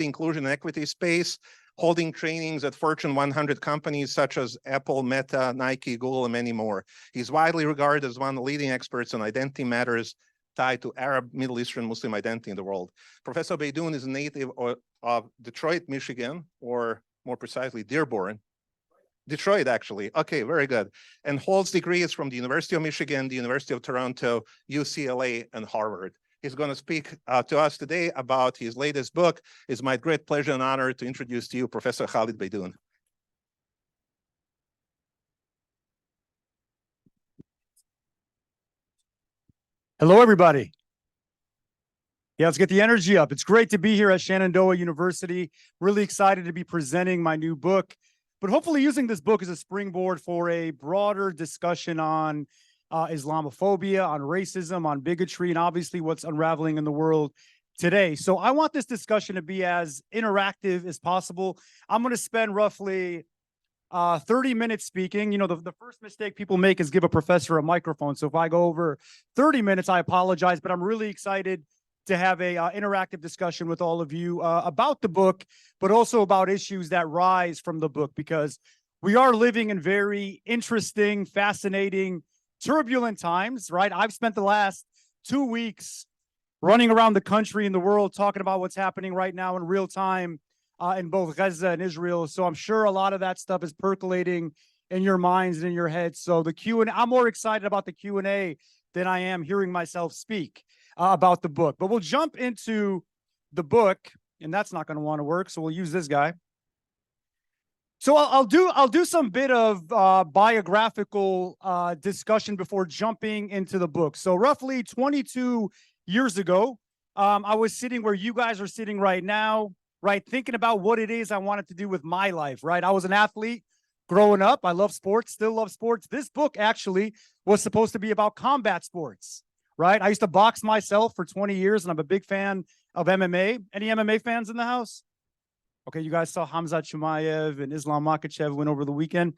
inclusion and equity space, holding trainings at Fortune 100 companies such as Apple, Meta, Nike, Google, and many more. He's widely regarded as one of the leading experts on identity matters tied to Arab, Middle Eastern, Muslim identity in the world. Professor Beydoun is a native of Detroit, Michigan, or more precisely, Dearborn. Detroit, actually. Okay, very good. And holds degrees from the University of Michigan, the University of Toronto, UCLA, and Harvard. He's going to speak to us today about his latest book. It's my great pleasure and honor to introduce to you Professor Khaled Beydoun. Hello, everybody. Yeah, let's get the energy up. It's great to be here at Shenandoah University. Really excited to be presenting my new book, but hopefully using this book as a springboard for a broader discussion on Islamophobia, on racism, on bigotry, and obviously what's unraveling in the world today. So I want this discussion to be as interactive as possible. I'm going to spend roughly 30 minutes speaking. You know, the first mistake people make is give a professor a microphone. So if I go over 30 minutes, I apologize, but I'm really excited to have a interactive discussion with all of you about the book, but also about issues that rise from the book, because we are living in very interesting, fascinating, turbulent times, right? I've spent the last 2 weeks running around the country and the world talking about what's happening right now in real time in both Gaza and Israel. So I'm sure a lot of that stuff is percolating in your minds and in your heads. So the Q&A, I'm more excited about the Q&A than I am hearing myself speak about the book. But we'll jump into the book, and that's not going to want to work. So we'll use this guy. So I'll do some bit of biographical discussion before jumping into the book. So roughly 22 years ago, I was sitting where you guys are sitting right now, right? Thinking about what it is I wanted to do with my life, right? I was an athlete growing up. I love sports, still love sports. This book actually was supposed to be about combat sports, right? I used to box myself for 20 years, and I'm a big fan of MMA. Any MMA fans in the house? Okay, you guys saw Hamzat Chimaev and Islam Makhachev win over the weekend.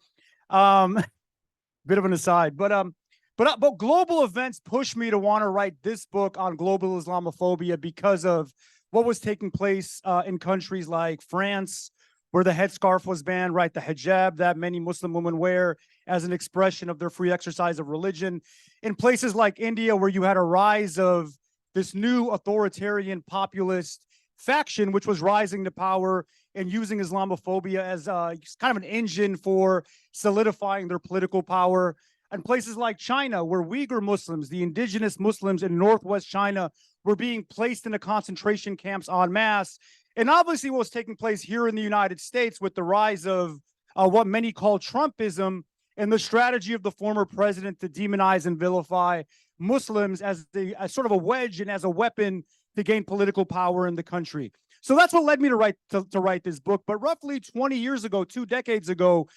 Bit of an aside, but global events pushed me to want to write this book on global Islamophobia because of what was taking place in countries like France, where the headscarf was banned, right? The hijab that many Muslim women wear as an expression of their free exercise of religion. In places like India, where you had a rise of this new authoritarian populist faction, which was rising to power and using Islamophobia as kind of an engine for solidifying their political power. And places like China, where Uyghur Muslims, the indigenous Muslims in Northwest China, were being placed into concentration camps en masse. And obviously what was taking place here in the United States with the rise of what many call Trumpism and the strategy of the former president to demonize and vilify Muslims as sort of a wedge and as a weapon to gain political power in the country. So that's what led me to write this book. But roughly 20 years ago, 2 decades ago,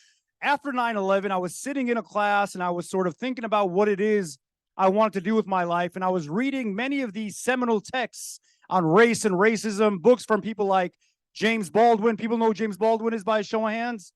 after 9/11, I was sitting in a class and I was sort of thinking about what it is I wanted to do with my life. And I was reading many of these seminal texts on race and racism, books from people like James Baldwin. People know who James Baldwin is by a show of hands?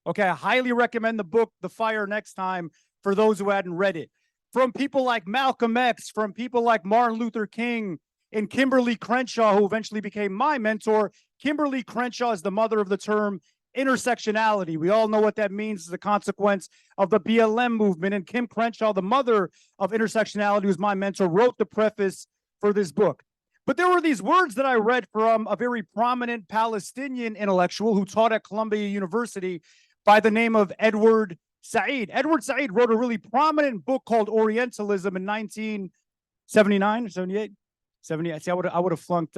Okay, I highly recommend the book, The Fire Next Time, for those who hadn't read it. From people like Malcolm X, from people like Martin Luther King, and Kimberly Crenshaw, who eventually became my mentor. Kimberly Crenshaw is the mother of the term intersectionality. We all know what that means as a consequence of the BLM movement. And Kim Crenshaw, the mother of intersectionality, who's my mentor, wrote the preface for this book. But there were these words that I read from a very prominent Palestinian intellectual who taught at Columbia University by the name of Edward Said. Edward Said wrote a really prominent book called Orientalism in 1979 or 78. 78. See, I would have flunked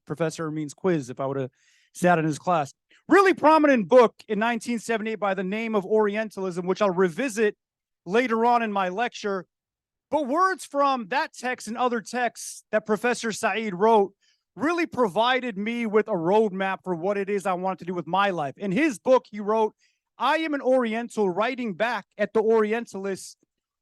Professor Amin's quiz if I would have sat in his class. Really prominent book in 1978 by the name of Orientalism, which I'll revisit later on in my lecture. But words from that text and other texts that Professor Said wrote really provided me with a roadmap for what it is I wanted to do with my life. In his book, he wrote, "I am an Oriental writing back at the Orientalists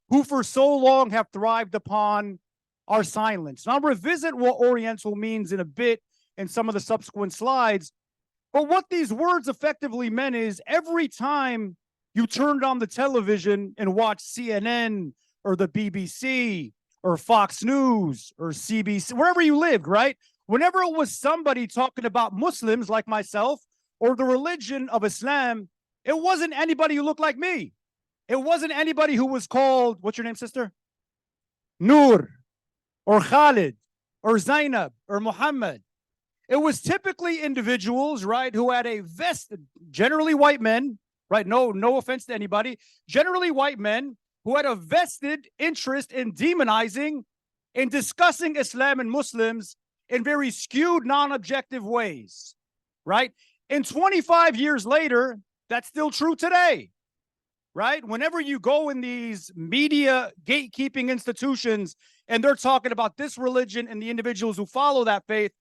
who for so long have thrived upon our silence." And I'll revisit what Oriental means in a bit in some of the subsequent slides. But what these words effectively meant is every time you turned on the television and watched CNN or the BBC or Fox News or CBC, wherever you lived, right? whenever it was somebody talking about Muslims like myself or the religion of Islam, it wasn't anybody who looked like me. It wasn't anybody who was called, what's your name, sister? Noor, or Khaled, or Zainab, or Muhammad. It was typically individuals, right, who had a vested, generally white men, right? No offense to anybody. Generally white men who had a vested interest in demonizing and discussing Islam and Muslims in very skewed, non-objective ways, right? And 25 years later, that's still true today, right? Whenever you go in these media gatekeeping institutions and they're talking about this religion and the individuals who follow that faith,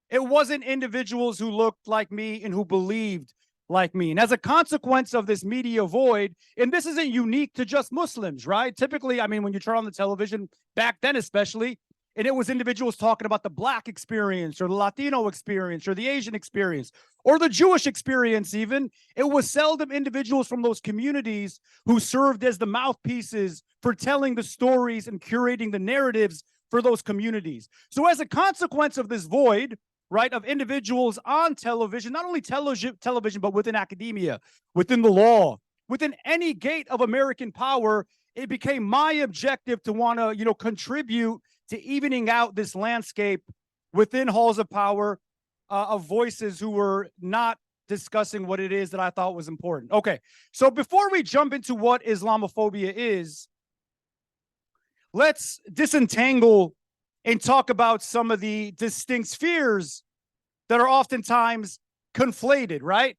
it wasn't individuals who looked like me and who believed like me. And as a consequence of this media void, and this isn't unique to just Muslims, right? Typically, I mean, when you turn on the television, back then especially, and it was individuals talking about the Black experience or the Latino experience or the Asian experience or the Jewish experience even, it was seldom individuals from those communities who served as the mouthpieces for telling the stories and curating the narratives for those communities. So as a consequence of this void, right, of individuals on television, not only television, but within academia, within the law, within any gate of American power, it became my objective to want to, contribute to evening out this landscape within halls of power of voices who were not discussing what it is that I thought was important. Okay, so before we jump into what Islamophobia is, let's disentangle and talk about some of the distinct spheres that are oftentimes conflated, right?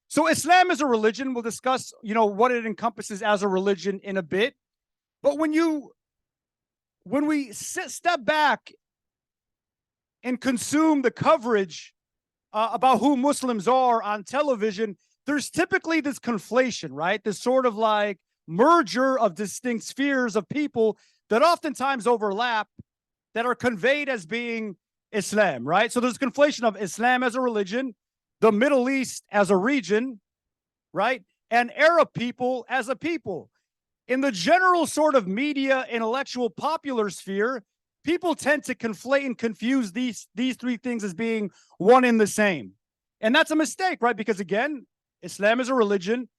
So Islam is a religion. We'll discuss, what it encompasses as a religion in a bit. But when we step back and consume the coverage about who Muslims are on television, there's typically this conflation, right? This sort of like merger of distinct spheres of people that oftentimes overlap, that are conveyed as being Islam, right? So there's conflation of Islam as a religion, the Middle East as a region, right? And Arab people as a people. In the general sort of media, intellectual, popular sphere, people tend to conflate and confuse these three things as being one and the same. And that's a mistake, right? Because again, Islam is a religion.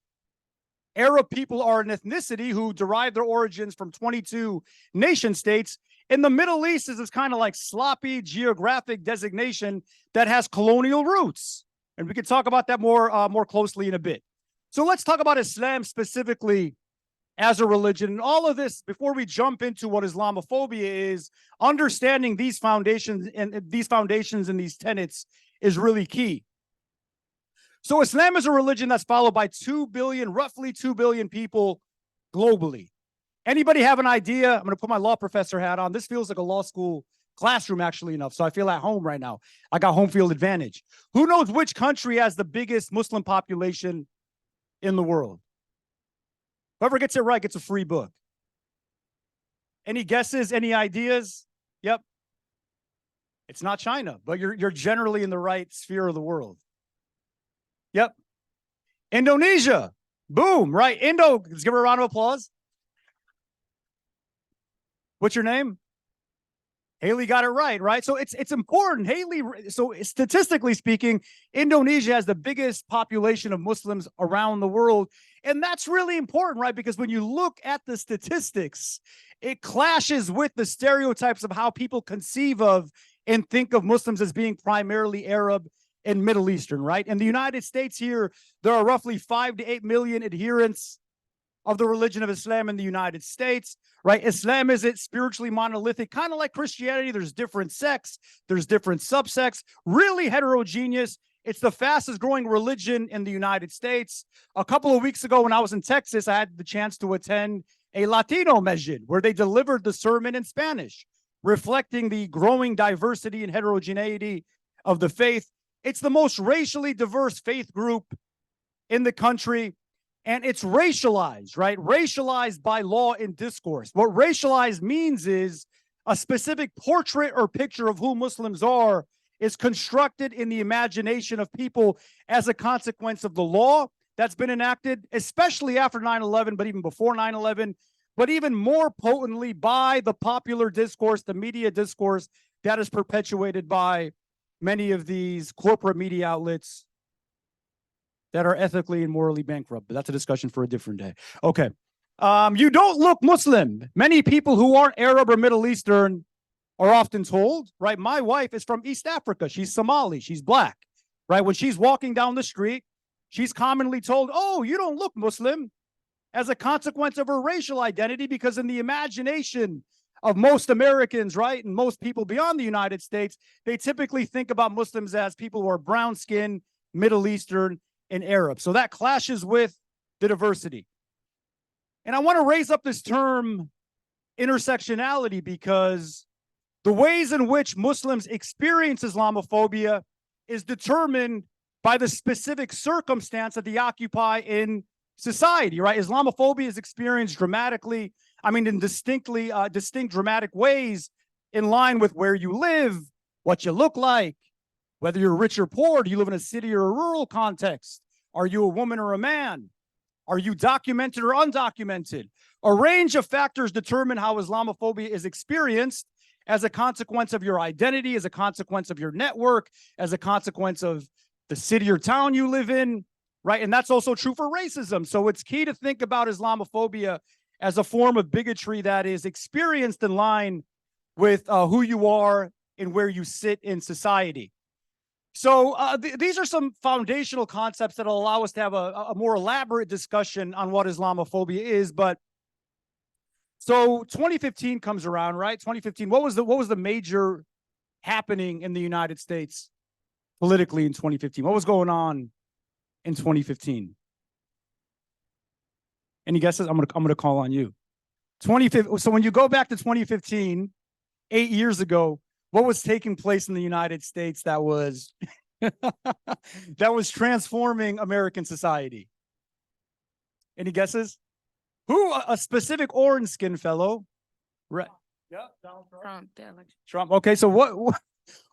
Arab people are an ethnicity who derive their origins from 22 nation states. In the Middle East is this kind of like sloppy geographic designation that has colonial roots. And we can talk about that more closely in a bit. So let's talk about Islam specifically as a religion. And all of this, before we jump into what Islamophobia is, understanding these foundations and these tenets is really key. So Islam is a religion that's followed by roughly 2 billion people globally. Anybody have an idea? I'm going to put my law professor hat on. This feels like a law school classroom, actually enough. So I feel at home right now. I got home field advantage. Who knows which country has the biggest Muslim population in the world? Whoever gets it right gets a free book. Any guesses? Any ideas? Yep. It's not China, but you're generally in the right sphere of the world. Yep. Indonesia. Boom. Right. Let's give her a round of applause. What's your name? Haley got it right? So it's important. Haley, so statistically speaking, Indonesia has the biggest population of Muslims around the world. And that's really important, right? Because when you look at the statistics, it clashes with the stereotypes of how people conceive of and think of Muslims as being primarily Arab and Middle Eastern, right? In the United States here, there are roughly 5 to 8 million adherents of the religion of Islam in the United States, right? Islam is spiritually monolithic, kind of like Christianity. There's different sects, there's different subsects, really heterogeneous. It's the fastest growing religion in the United States. A couple of weeks ago when I was in Texas, I had the chance to attend a Latino masjid where they delivered the sermon in Spanish, reflecting the growing diversity and heterogeneity of the faith. It's the most racially diverse faith group in the country. And it's racialized, right? Racialized by law and discourse. What racialized means is a specific portrait or picture of who Muslims are is constructed in the imagination of people as a consequence of the law that's been enacted, especially after 9/11, but even before 9/11, but even more potently by the popular discourse, the media discourse that is perpetuated by many of these corporate media outlets that are ethically and morally bankrupt, but that's a discussion for a different day. Okay. You don't look Muslim. Many people who aren't Arab or Middle Eastern are often told, right? My wife is from East Africa. She's Somali. She's black, right? When she's walking down the street, she's commonly told, oh, you don't look Muslim, as a consequence of her racial identity, because in the imagination of most Americans, right, and most people beyond the United States, they typically think about Muslims as people who are brown skinned, Middle Eastern, and Arab. So that clashes with the diversity. And I want to raise up this term intersectionality, because the ways in which Muslims experience Islamophobia is determined by the specific circumstance that they occupy in society, right? Islamophobia is experienced dramatically, in distinct dramatic ways, in line with where you live, what you look like, whether you're rich or poor, do you live in a city or a rural context? Are you a woman or a man? Are you documented or undocumented? A range of factors determine how Islamophobia is experienced as a consequence of your identity, as a consequence of your network, as a consequence of the city or town you live in, right? And that's also true for racism. So it's key to think about Islamophobia as a form of bigotry that is experienced in line with who you are and where you sit in society. So these are some foundational concepts that will allow us to have a more elaborate discussion on what Islamophobia is. But so 2015 comes around, right? 2015. What was the major happening in the United States politically in 2015? What was going on in 2015? Any guesses? I'm gonna call on you. 2015. So when you go back to 2015, 8 years ago, what was taking place in the United States that was that was transforming American society? Any guesses? Who? A specific orange skin fellow, right? Yeah, Donald Trump. Trump. Okay, so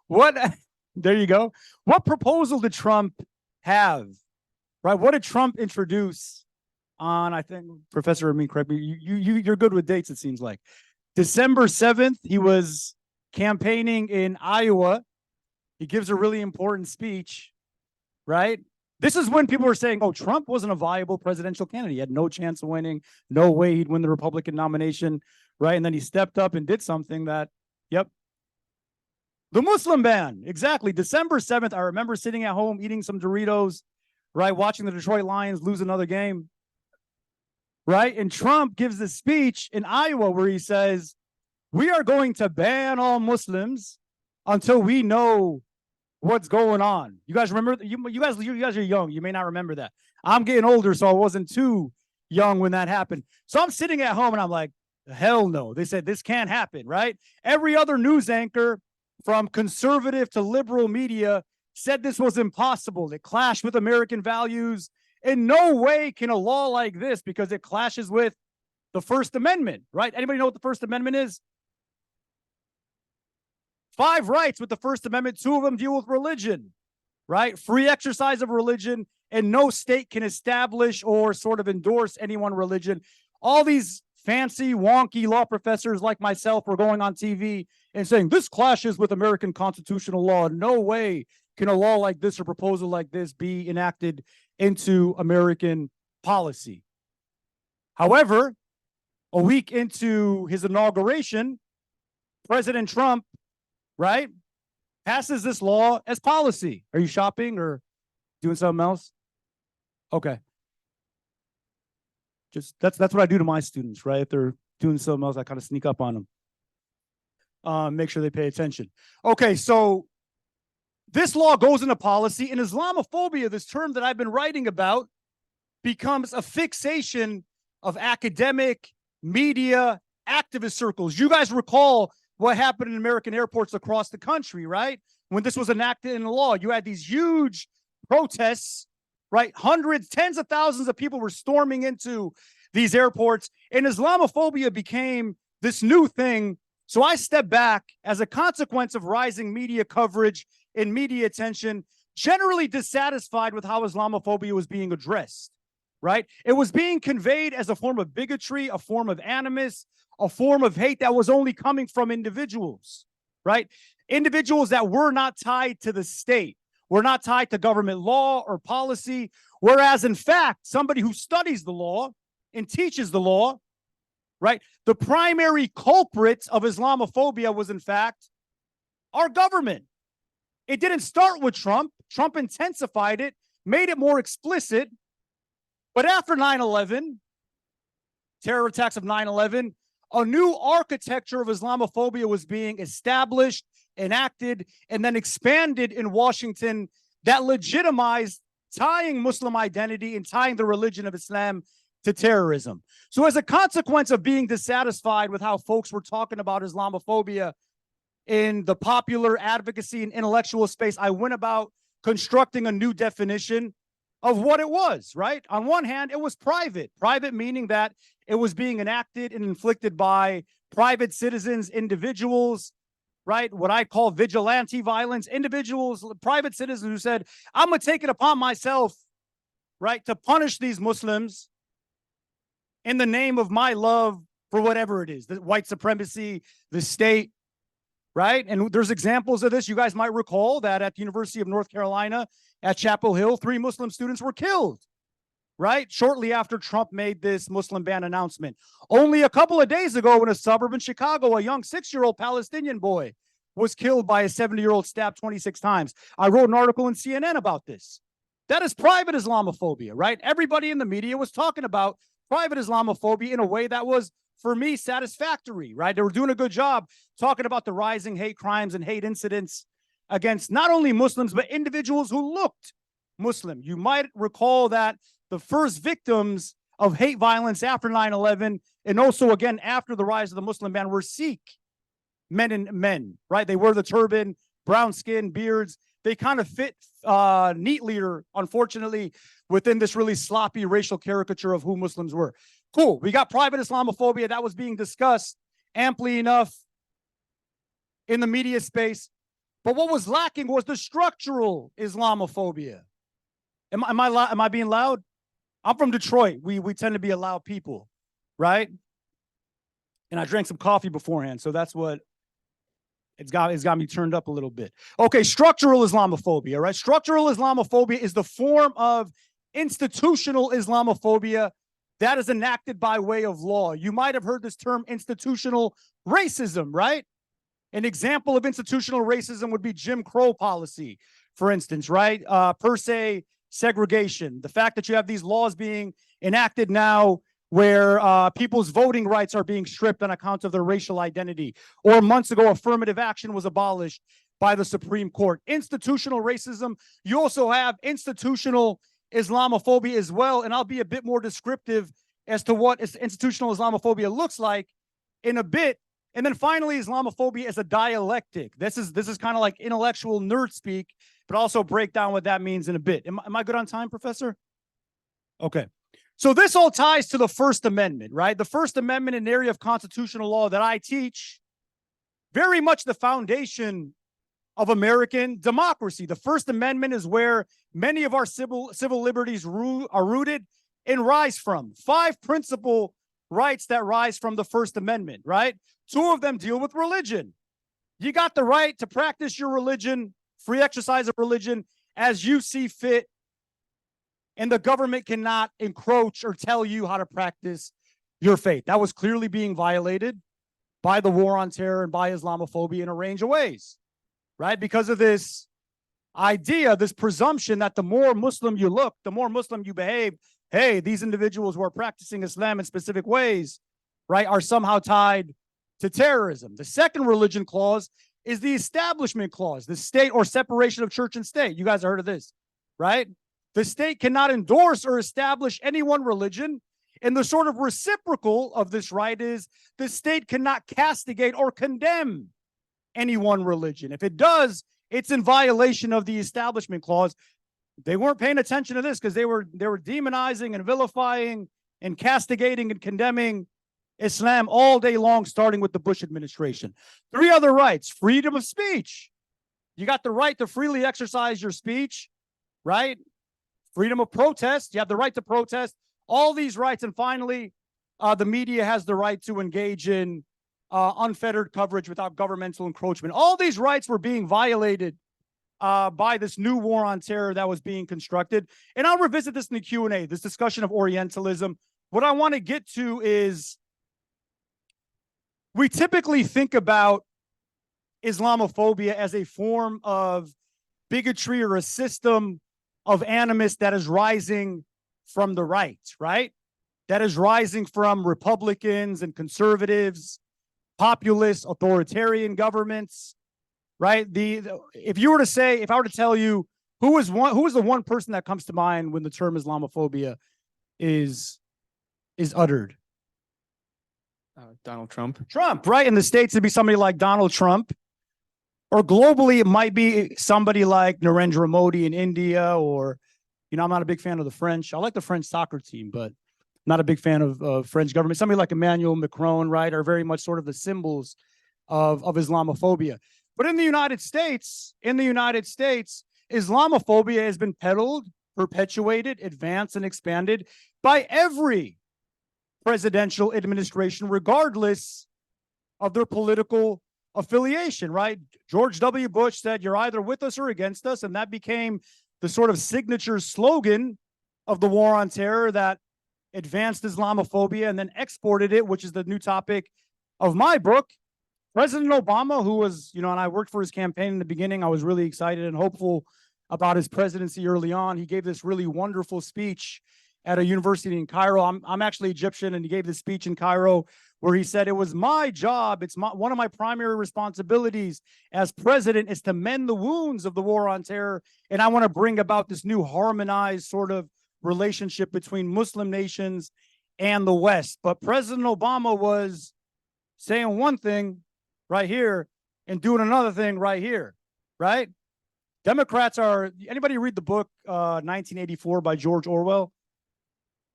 what? There you go. What proposal did Trump have? Right? What did Trump introduce on? I think Professor Amin, correct me. You're good with dates. It seems like December 7th. He was campaigning in Iowa. He gives a really important speech, right? This is when people were saying, oh, Trump wasn't a viable presidential candidate. He had no chance of winning. No way he'd win the Republican nomination, right? And then he stepped up and did something that, yep. The Muslim ban, exactly. December 7th, I remember sitting at home eating some Doritos, right? Watching the Detroit Lions lose another game, right? And Trump gives this speech in Iowa where he says, we are going to ban all Muslims until we know what's going on. You guys remember? You guys are young. You may not remember that. I'm getting older, so I wasn't too young when that happened. So I'm sitting at home and I'm like, hell no. They said this can't happen, right? Every other news anchor from conservative to liberal media said this was impossible. It clashed with American values. In no way can a law like this, because it clashes with the First Amendment, right? Anybody know what the First Amendment is? 5 rights with the First Amendment. 2 of them deal with religion, right? Free exercise of religion, and no state can establish or sort of endorse any one religion. All these fancy, wonky law professors like myself were going on TV and saying, this clashes with American constitutional law. No way can a law like this or proposal like this be enacted into American policy. However, a week into his inauguration, President Trump, right, passes this law as policy. Are you shopping or doing something else? Okay. Just that's what I do to my students, right? If they're doing something else, I kind of sneak up on them. Make sure they pay attention. Okay, so this law goes into policy, and Islamophobia, this term that I've been writing about, becomes a fixation of academic, media, activist circles. You guys recall what happened in American airports across the country, right? When this was enacted in law, you had these huge protests, right? Hundreds, tens of thousands of people were storming into these airports, and Islamophobia became this new thing. So I stepped back as a consequence of rising media coverage and media attention, generally dissatisfied with how Islamophobia was being addressed, right? It was being conveyed as a form of bigotry, a form of animus, a form of hate that was only coming from individuals, right? Individuals that were not tied to the state, were not tied to government law or policy, whereas in fact, somebody who studies the law and teaches the law, right? The primary culprit of Islamophobia was in fact our government. It didn't start with Trump. Trump intensified it, made it more explicit. But after 9/11, terror attacks of 9/11, a new architecture of Islamophobia was being established, enacted, and then expanded in Washington that legitimized tying Muslim identity and tying the religion of Islam to terrorism. So as a consequence of being dissatisfied with how folks were talking about Islamophobia in the popular advocacy and intellectual space, I went about constructing a new definition of what it was, right? On one hand, it was private. Private meaning that it was being enacted and inflicted by private citizens, individuals, right? What I call vigilante violence, individuals, private citizens who said, I'm going to take it upon myself, right, to punish these Muslims in the name of my love for whatever it is, the white supremacy, the state, right? And there's examples of this. You guys might recall that at the University of North Carolina at Chapel Hill, 3 Muslim students were killed, right? Shortly after Trump made this Muslim ban announcement. Only a couple of days ago in a suburb in Chicago, a young 6-year-old Palestinian boy was killed by a 70-year-old stabbed 26 times. I wrote an article in CNN about this. That is private Islamophobia, right? Everybody in the media was talking about private Islamophobia in a way that was, for me, satisfactory, right? They were doing a good job talking about the rising hate crimes and hate incidents against not only Muslims, but individuals who looked Muslim. You might recall that the first victims of hate violence after 9/11, and also again after the rise of the Muslim ban, were Sikh men, right? They wear the turban, brown skin, beards. They kind of fit neatly, or unfortunately, within this really sloppy racial caricature of who Muslims were. Cool. We got private Islamophobia that was being discussed amply enough in the media space. But what was lacking was the structural Islamophobia. Am I being loud? I'm from Detroit. We tend to be a loud people, right? And I drank some coffee beforehand, so that's what it's got me turned up a little bit. Okay, structural Islamophobia, right? Structural Islamophobia is the form of institutional Islamophobia that is enacted by way of law. You might have heard this term institutional racism, right? An example of institutional racism would be Jim Crow policy, for instance, right? Per se segregation. The fact that you have these laws being enacted now where people's voting rights are being stripped on account of their racial identity. Or months ago, affirmative action was abolished by the Supreme Court. Institutional racism. You also have institutional Islamophobia as well, and I'll be a bit more descriptive as to what institutional Islamophobia looks like in a bit. And then finally, Islamophobia is a dialectic. This is kind of like intellectual nerd speak, but also break down what that means in a bit. Am I good on time, Professor? Okay. So this all ties to the First Amendment, right? The First Amendment, an area of constitutional law that I teach, very much the foundation of American democracy. The First Amendment is where many of our civil liberties are rooted and rise from. 5 principal rights that rise from the First Amendment, right? 2 of them deal with religion. You got the right to practice your religion, free exercise of religion as you see fit, and the government cannot encroach or tell you how to practice your faith. That was clearly being violated by the war on terror and by Islamophobia in a range of ways, right? Because of this idea, this presumption that the more Muslim you look, the more Muslim you behave, hey, these individuals who are practicing Islam in specific ways, right, are somehow tied to terrorism. The second religion clause is the establishment clause, the state or separation of church and state. You guys have heard of this, right? The state cannot endorse or establish any one religion. And the sort of reciprocal of this right is the state cannot castigate or condemn any one religion. If it does, it's in violation of the establishment clause. They weren't paying attention to this because they were demonizing and vilifying and castigating and condemning Islam all day long, starting with the Bush administration. 3 other rights: freedom of speech. You got the right to freely exercise your speech, right? Freedom of protest. You have the right to protest. All these rights. And finally, the media has the right to engage in unfettered coverage without governmental encroachment. All these rights were being violated by this new war on terror that was being constructed. And I'll revisit this in the Q&A, this discussion of Orientalism. What I want to get to is we typically think about Islamophobia as a form of bigotry or a system of animus that is rising from the right, right? That is rising from Republicans and conservatives, populist, authoritarian governments, right? If I were to tell you who is the one person that comes to mind when the term Islamophobia is uttered? Donald Trump. Trump, right? In the States, it'd be somebody like Donald Trump. Or globally, it might be somebody like Narendra Modi in India, or, I'm not a big fan of the French. I like the French soccer team, but not a big fan of French government. Somebody like Emmanuel Macron, right, are very much sort of the symbols of Islamophobia. But in the United States, Islamophobia has been peddled, perpetuated, advanced, and expanded by every presidential administration, regardless of their political affiliation, right? George W. Bush said, "You're either with us or against us," and that became the sort of signature slogan of the war on terror that advanced Islamophobia and then exported it, which is the new topic of my book. President Obama, who was, and I worked for his campaign in the beginning, I was really excited and hopeful about his presidency early on. He gave this really wonderful speech at a university in Cairo. I'm actually Egyptian, and he gave this speech in Cairo where he said, "It was my job, one of my primary responsibilities as president is to mend the wounds of the war on terror, and I want to bring about this new harmonized sort of relationship between Muslim nations and the West." But President Obama was saying one thing right here and doing another thing right here, right? Democrats anybody read the book 1984 by George Orwell?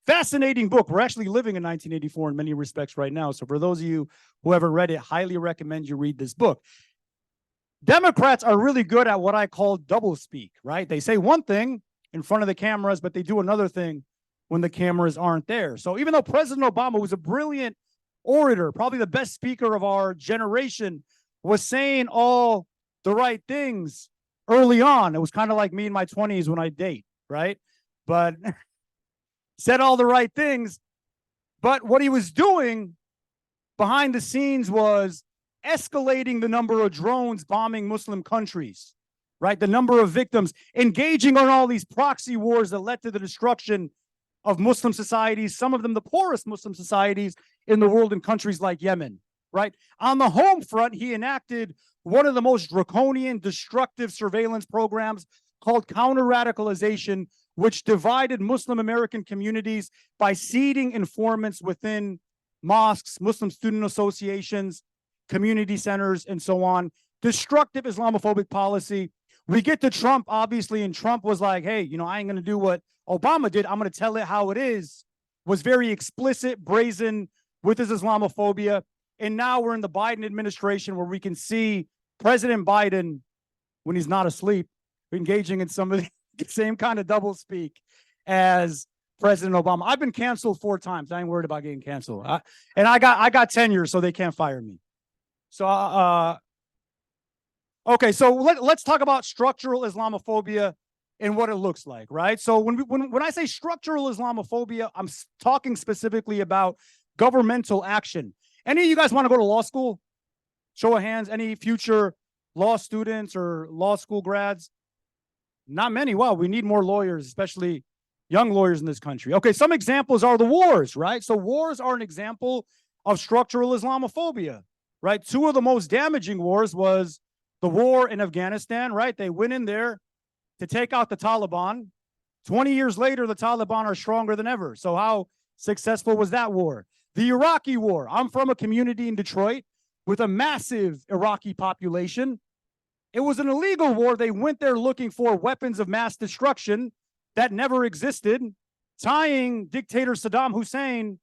Fascinating book. We're actually living in 1984 in many respects right now. So for those of you who haven't read it, highly recommend you read this book. Democrats are really good at what I call doublespeak, right? They say one thing in front of the cameras, but they do another thing when the cameras aren't there. So even though President Obama was a brilliant orator, probably the best speaker of our generation, was saying all the right things early on. It was kind of like me in my 20s when I date, right? But said all the right things, but what he was doing behind the scenes was escalating the number of drones bombing Muslim countries, right? The number of victims, engaging on all these proxy wars that led to the destruction of Muslim societies, some of them the poorest Muslim societies in the world in countries like Yemen, right? On the home front, he enacted one of the most draconian, destructive surveillance programs called counter-radicalization, which divided Muslim American communities by seeding informants within mosques, Muslim student associations, community centers, and so on. Destructive Islamophobic policy. We get to Trump, obviously, and Trump was like, "Hey, I ain't going to do what Obama did. I'm going to tell it how it is." Was very explicit, brazen with his Islamophobia. And now we're in the Biden administration where we can see President Biden, when he's not asleep, engaging in some of the same kind of doublespeak as President Obama. I've been canceled 4 times. I ain't worried about getting canceled. And I got tenure, so they can't fire me. So, okay, so let's talk about structural Islamophobia and what it looks like, right? So when I say structural Islamophobia, I'm talking specifically about governmental action. Any of you guys want to go to law school? Show of hands. Any future law students or law school grads? Not many. Wow, we need more lawyers, especially young lawyers in this country. Okay, some examples are the wars, right? So wars are an example of structural Islamophobia, right? 2 of the most damaging wars was the war in Afghanistan, right? They went in there to take out the Taliban. 20 years later, the Taliban are stronger than ever. So how successful was that war? The Iraqi war. I'm from a community in Detroit with a massive Iraqi population. It was an illegal war. They went there looking for weapons of mass destruction that never existed, tying dictator Saddam Hussein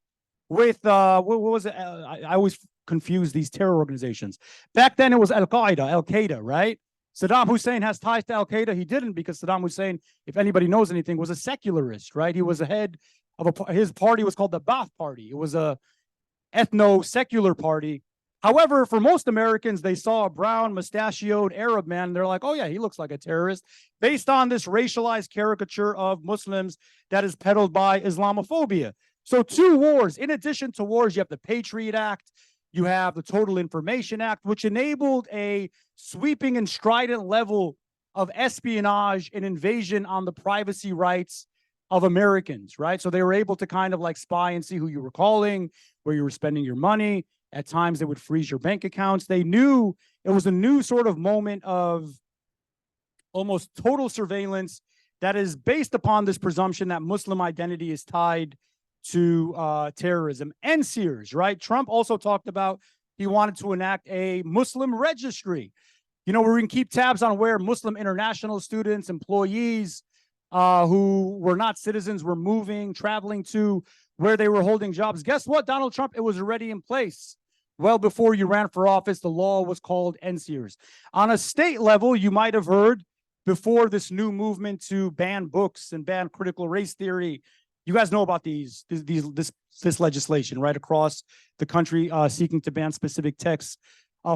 with, what was it? I always confuse these terror organizations. Back then it was Al-Qaeda, right? Saddam Hussein has ties to Al-Qaeda. He didn't, because Saddam Hussein, if anybody knows anything, was a secularist, right? He was the head of his party was called the Ba'ath Party. It was a ethno-secular party. However, for most Americans, they saw a brown, mustachioed Arab man, and they're like, oh yeah, he looks like a terrorist, based on this racialized caricature of Muslims that is peddled by Islamophobia. So 2 wars. In addition to wars, you have the Patriot Act, you have the Total Information Act, which enabled a sweeping and strident level of espionage and invasion on the privacy rights of Americans, right? So they were able to kind of like spy and see who you were calling, where you were spending your money. At times they would freeze your bank accounts. They knew it was a new sort of moment of almost total surveillance that is based upon this presumption that Muslim identity is tied to terrorism. And Sears, right? Trump also talked about he wanted to enact a Muslim registry, you know, where we can keep tabs on where Muslim international students, employees who were not citizens were moving, traveling to, where they were holding jobs. Guess what, Donald Trump? It was already in place. Well before you ran for office, the law was called NSEERS. On a state level, you might have heard before this new movement to ban books and ban critical race theory. You guys know about this legislation right across the country seeking to ban specific texts.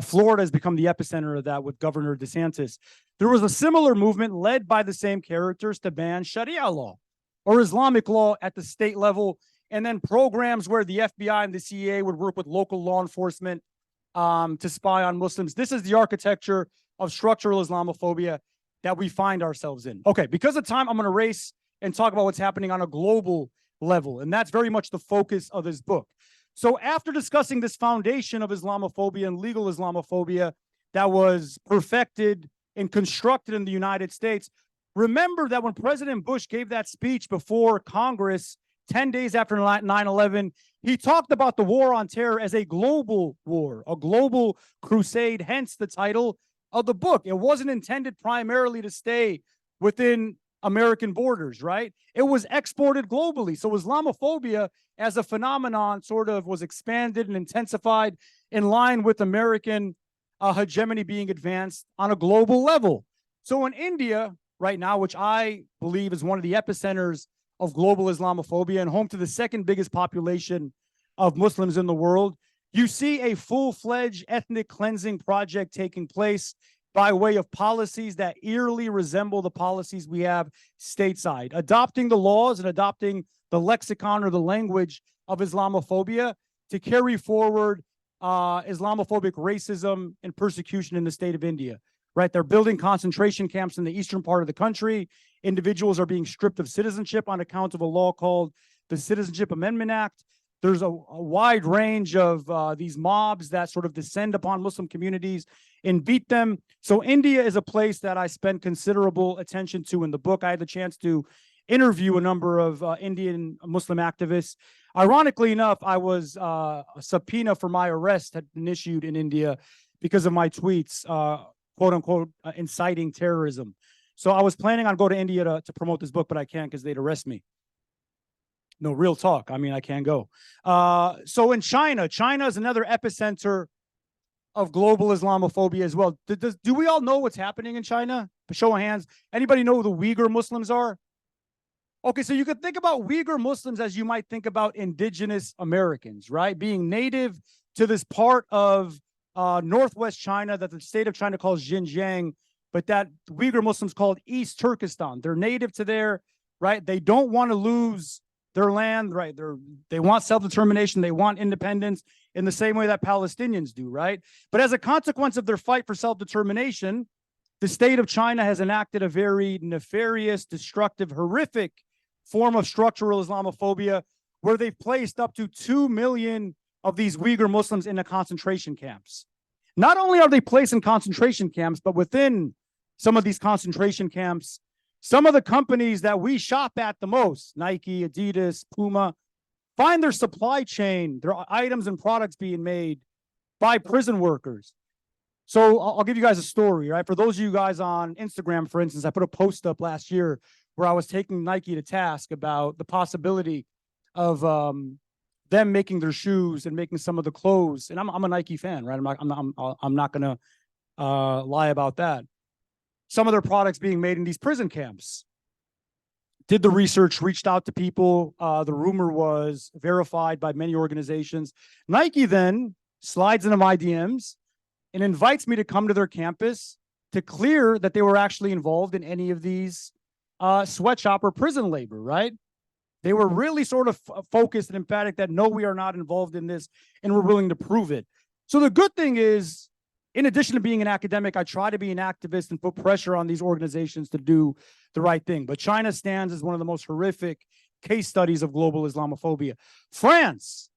Florida has become the epicenter of that with Governor DeSantis. There was a similar movement led by the same characters to ban Sharia law or Islamic law at the state level, and then programs where the FBI and the CIA would work with local law enforcement to spy on Muslims. This is the architecture of structural Islamophobia that we find ourselves in. Okay, because of time, I'm going to race and talk about what's happening on a global level, and that's very much the focus of this book. So after discussing this foundation of Islamophobia and legal Islamophobia that was perfected and constructed in the United States, remember that when President Bush gave that speech before Congress 10 days after 9/11, he talked about the war on terror as a global war, a global crusade, hence the title of the book. It wasn't intended primarily to stay within American borders, right? It was exported globally. So Islamophobia as a phenomenon sort of was expanded and intensified in line with American hegemony being advanced on a global level. So in India right now, which I believe is one of the epicenters of global Islamophobia and home to the second biggest population of Muslims in the world, you see a full-fledged ethnic cleansing project taking place by way of policies that eerily resemble the policies we have stateside, adopting the laws and adopting the lexicon or the language of Islamophobia to carry forward Islamophobic racism and persecution in the state of India, right? They're building concentration camps in the eastern part of the country. Individuals are being stripped of citizenship on account of a law called the Citizenship Amendment Act. There's a wide range of these mobs that sort of descend upon Muslim communities and beat them. So India is a place that I spend considerable attention to in the book. I had the chance to interview a number of Indian Muslim activists. Ironically enough, I was a subpoena for my arrest had been issued in India because of my tweets, quote unquote, inciting terrorism. So I was planning on going to India to promote this book, but I can't because they'd arrest me. No, real talk. I mean, I can't go. So in China is another epicenter of global Islamophobia as well. Do we all know what's happening in China? Show of hands. Anybody know who the Uyghur Muslims are? Okay, so you could think about Uyghur Muslims as you might think about indigenous Americans, right? Being native to this part of northwest China that the state of China calls Xinjiang, but that Uyghur Muslims called East Turkestan. They're native to there, right? They don't want to lose their land, right? They want self-determination. They want independence in the same way that Palestinians do, right? But as a consequence of their fight for self-determination, the state of China has enacted a very nefarious, destructive, horrific form of structural Islamophobia where they've placed up to 2 million of these Uyghur Muslims into concentration camps. Not only are they placed in concentration camps, but within some of these concentration camps, some of the companies that we shop at the most, Nike, Adidas, Puma, find their supply chain, their items and products being made by prison workers. So I'll give you guys a story, right? For those of you guys on Instagram, for instance, I put a post up last year where I was taking Nike to task about the possibility of them making their shoes and making some of the clothes. And I'm a Nike fan, right? I'm not gonna lie about that. Some of their products being made in these prison camps. Did the research, reached out to people. The rumor was verified by many organizations. Nike then slides into my DMs and invites me to come to their campus to clear that they were actually involved in any of these sweatshop or prison labor, right? They were really sort of focused and emphatic that no, we are not involved in this, and we're willing to prove it. So the good thing is, in addition to being an academic, I try to be an activist and put pressure on these organizations to do the right thing. But China stands as one of the most horrific case studies of global Islamophobia. France,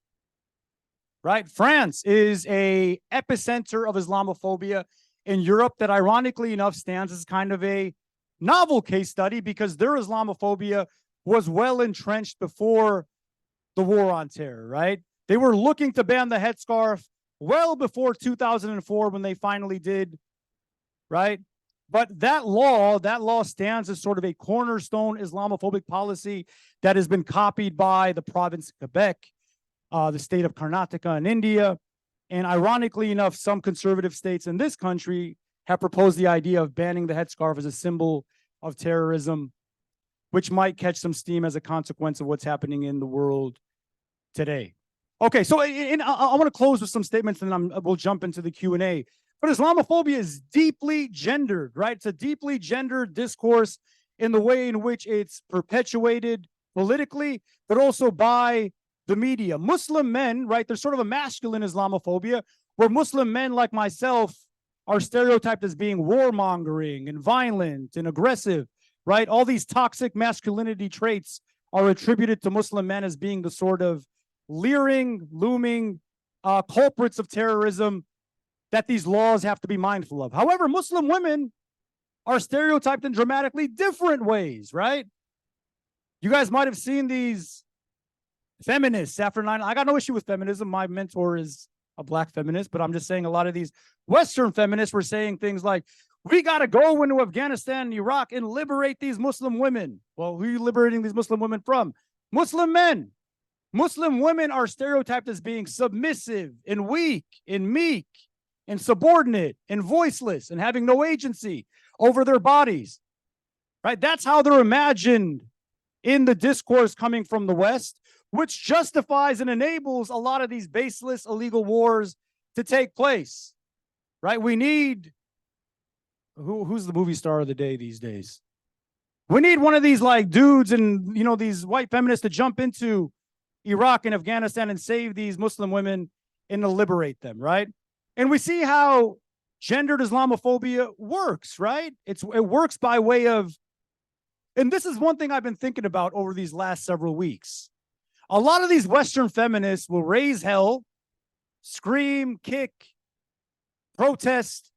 right? France is a epicenter of Islamophobia in Europe that, ironically enough, stands as kind of a novel case study because their Islamophobia was well entrenched before the war on terror, right? They were looking to ban the headscarf well before 2004 when they finally did, right? But that law stands as sort of a cornerstone Islamophobic policy that has been copied by the province of Quebec, the state of Karnataka in India, and ironically enough, some conservative states in this country have proposed the idea of banning the headscarf as a symbol of terrorism, which might catch some steam as a consequence of what's happening in the world today. Okay, so I want to close with some statements, and then we'll jump into the Q&A. But Islamophobia is deeply gendered, right? It's a deeply gendered discourse in the way in which it's perpetuated politically, but also by the media. Muslim men, right? There's sort of a masculine Islamophobia where Muslim men like myself are stereotyped as being warmongering and violent and aggressive, right? All these toxic masculinity traits are attributed to Muslim men as being the sort of leering, looming culprits of terrorism that these laws have to be mindful of. However, Muslim women are stereotyped in dramatically different ways, right? You guys might have seen these feminists after 9. I got no issue with feminism. My mentor is a black feminist, but I'm just saying a lot of these Western feminists were saying things like, we got to go into Afghanistan and Iraq and liberate these Muslim women. Well, who are you liberating these Muslim women from? Muslim men. Muslim women are stereotyped as being submissive and weak and meek and subordinate and voiceless and having no agency over their bodies, right? That's how they're imagined in the discourse coming from the West, which justifies and enables a lot of these baseless illegal wars to take place, right? We need, who's the movie star of the day these days? We need one of these like dudes and, you know, these white feminists to jump into Iraq and Afghanistan and save these Muslim women and to liberate them, right? And we see how gendered Islamophobia works, right? It works by way of, and this is one thing I've been thinking about over these last several weeks. A lot of these Western feminists will raise hell, scream, kick, protest,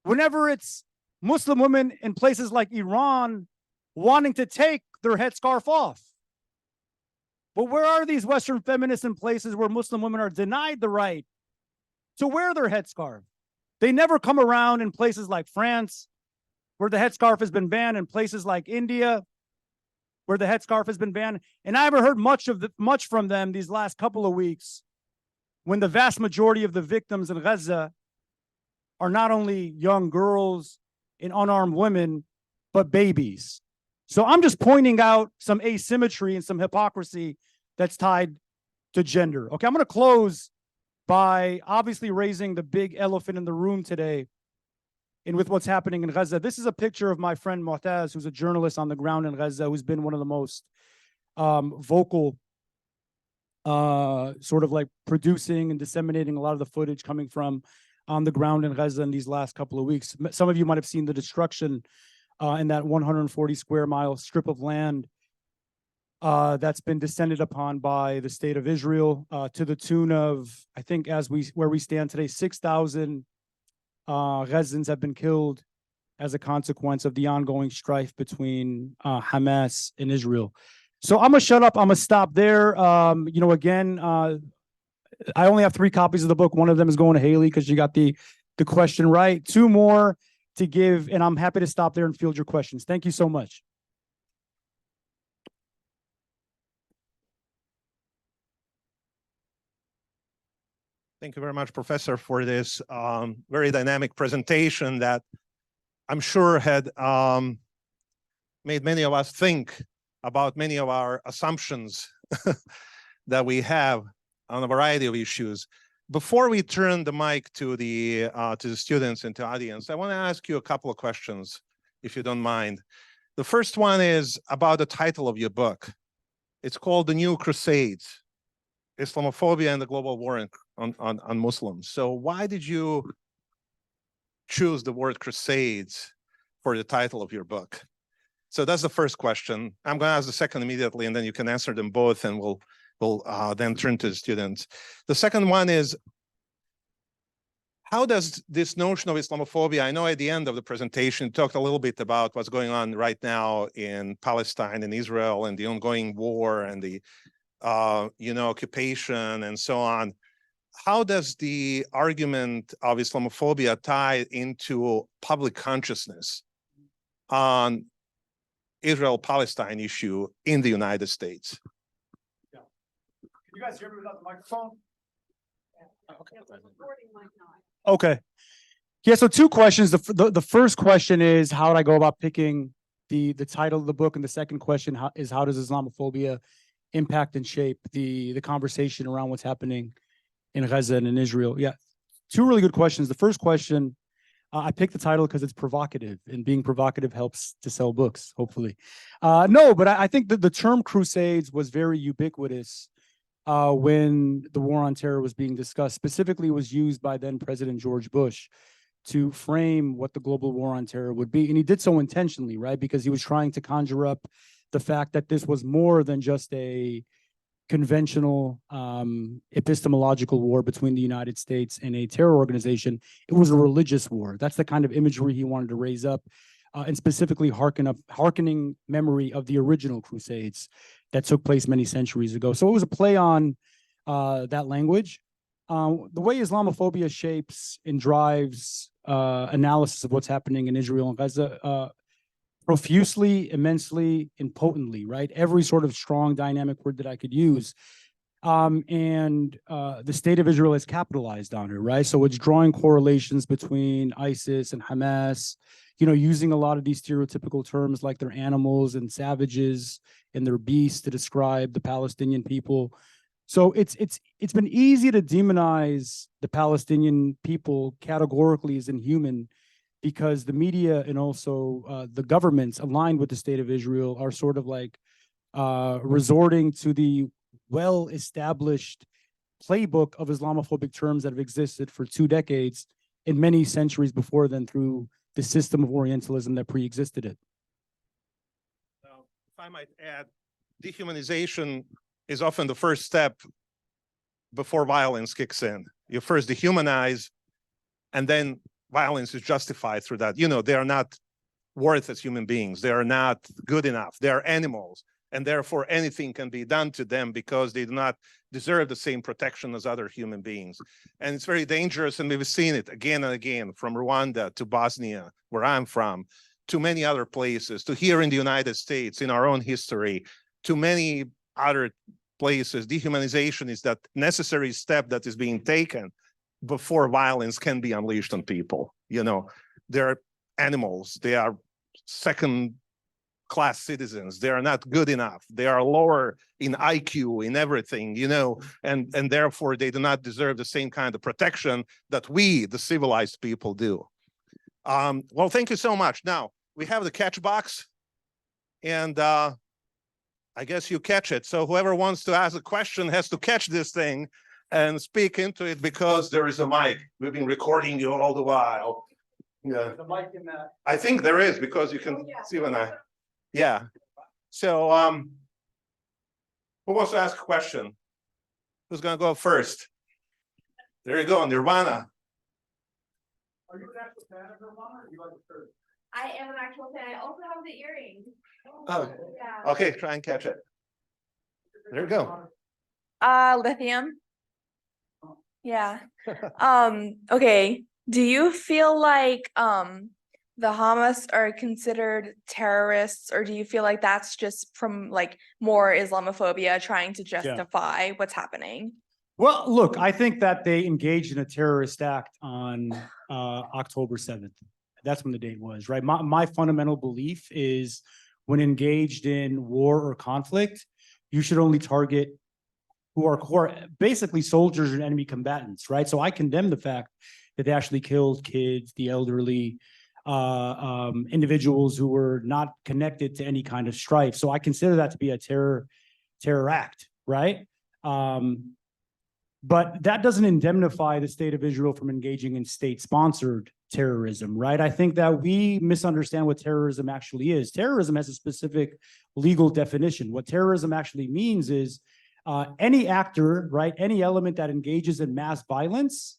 whenever it's Muslim women in places like Iran wanting to take their headscarf off. But where are these Western feminists in places where Muslim women are denied the right to wear their headscarf? They never come around in places like France, where the headscarf has been banned, in places like India, where the headscarf has been banned. And I haven't heard much from them these last couple of weeks, when the vast majority of the victims in Gaza are not only young girls and unarmed women, but babies. So I'm just pointing out some asymmetry and some hypocrisy that's tied to gender. Okay, I'm going to close by obviously raising the big elephant in the room today, and with what's happening in Gaza. This is a picture of my friend Mu'taz, who's a journalist on the ground in Gaza, who's been one of the most vocal, sort of like producing and disseminating a lot of the footage coming from on the ground in Gaza in these last couple of weeks. Some of you might have seen the destruction in that 140 square mile strip of land that's been descended upon by the state of Israel, to the tune of, I think, where we stand today, 6,000 Gazans have been killed as a consequence of the ongoing strife between Hamas and Israel. So I'm gonna shut up. I'm gonna stop there. You know, again, I only have 3 copies of the book. One of them is going to Haley because you got the question right. 2 more to give, and I'm happy to stop there and field your questions. Thank you so much. Thank you very much, Professor, for this very dynamic presentation that I'm sure had made many of us think about many of our assumptions that we have on a variety of issues. Before we turn the mic to the students and to audience, I want to ask you a couple of questions, if you don't mind. The first one is about the title of your book. It's called The New Crusades, Islamophobia and the Global War on Muslims. So why did you choose the word Crusades for the title of your book? So that's the first question. I'm going to ask the second immediately, and then you can answer them both, and we'll then turn to the students. The second one is, how does this notion of Islamophobia, I know at the end of the presentation, you talked a little bit about what's going on right now in Palestine and Israel and the ongoing war and the occupation and so on. How does the argument of Islamophobia tie into public consciousness on Israel-Palestine issue in the United States? Yeah. Can you guys hear me without the microphone? Okay. Yeah, so two questions. The first question is, how did I go about picking the title of the book? And the second question is, how does Islamophobia impact and shape the conversation around what's happening in Gaza and in Israel? Yeah, two really good questions. The first question, I picked the title because it's provocative, and being provocative helps to sell books, hopefully. No, but I think that the term Crusades was very ubiquitous when the war on terror was being discussed. Specifically, it was used by then President George Bush to frame what the global war on terror would be. And he did so intentionally, right? Because he was trying to conjure up the fact that this was more than just a conventional epistemological war between the United States and a terror organization. It was a religious war. That's the kind of imagery he wanted to raise up, and specifically hearkening memory of the original Crusades that took place many centuries ago. So it was a play on that language. The way Islamophobia shapes and drives analysis of what's happening in Israel and Gaza profusely, immensely, and potently, right? Every sort of strong dynamic word that I could use. And the state of Israel has capitalized on it, right? So it's drawing correlations between ISIS and Hamas, using a lot of these stereotypical terms like they're animals and savages and they're beasts to describe the Palestinian people. So it's been easy to demonize the Palestinian people categorically as inhuman, because the media and also the governments aligned with the state of Israel are sort of like resorting to the well-established playbook of Islamophobic terms that have existed for 2 decades and many centuries before then through the system of Orientalism that pre-existed it. Now, if I might add, dehumanization is often the first step before violence kicks in. You first dehumanize, and then violence is justified through that. They are not worth as human beings. They are not good enough. They are animals, and therefore anything can be done to them because they do not deserve the same protection as other human beings. And it's very dangerous, and we've seen it again and again, from Rwanda to Bosnia, where I'm from, to many other places, to here in the United States, in our own history, to many other places. Dehumanization is that necessary step that is being taken before violence can be unleashed on people. They're animals. They are second-class citizens. They are not good enough. They are lower in IQ, in everything, and therefore they do not deserve the same kind of protection that we, the civilized people, do. Well, thank you so much. Now, we have the catch box, and I guess you catch it. So whoever wants to ask a question has to catch this thing and speak into it, because there is a mic. We've been recording you all the while. Yeah. The mic in that. I think there is, because you can see when yeah. So who wants to ask a question? Who's gonna go first? There you go, Nirvana. Are you an actual fan of Nirvana, or do you like the shirt? I am an actual fan. I also have the earrings. Oh, Yeah. okay, try and catch it. There you go. Lithium. Yeah. Okay. Do you feel like the Hamas are considered terrorists, or do you feel like that's just from like more Islamophobia trying to justify what's happening? Well, look, I think that they engaged in a terrorist act on October 7th. That's when the date was, right? My fundamental belief is when engaged in war or conflict, you should only target who are basically soldiers and enemy combatants, right? So I condemn the fact that they actually killed kids, the elderly, individuals who were not connected to any kind of strife. So I consider that to be a terror act, right? But that doesn't indemnify the state of Israel from engaging in state-sponsored terrorism, right? I think that we misunderstand what terrorism actually is. Terrorism has a specific legal definition. What terrorism actually means is any actor, right, any element that engages in mass violence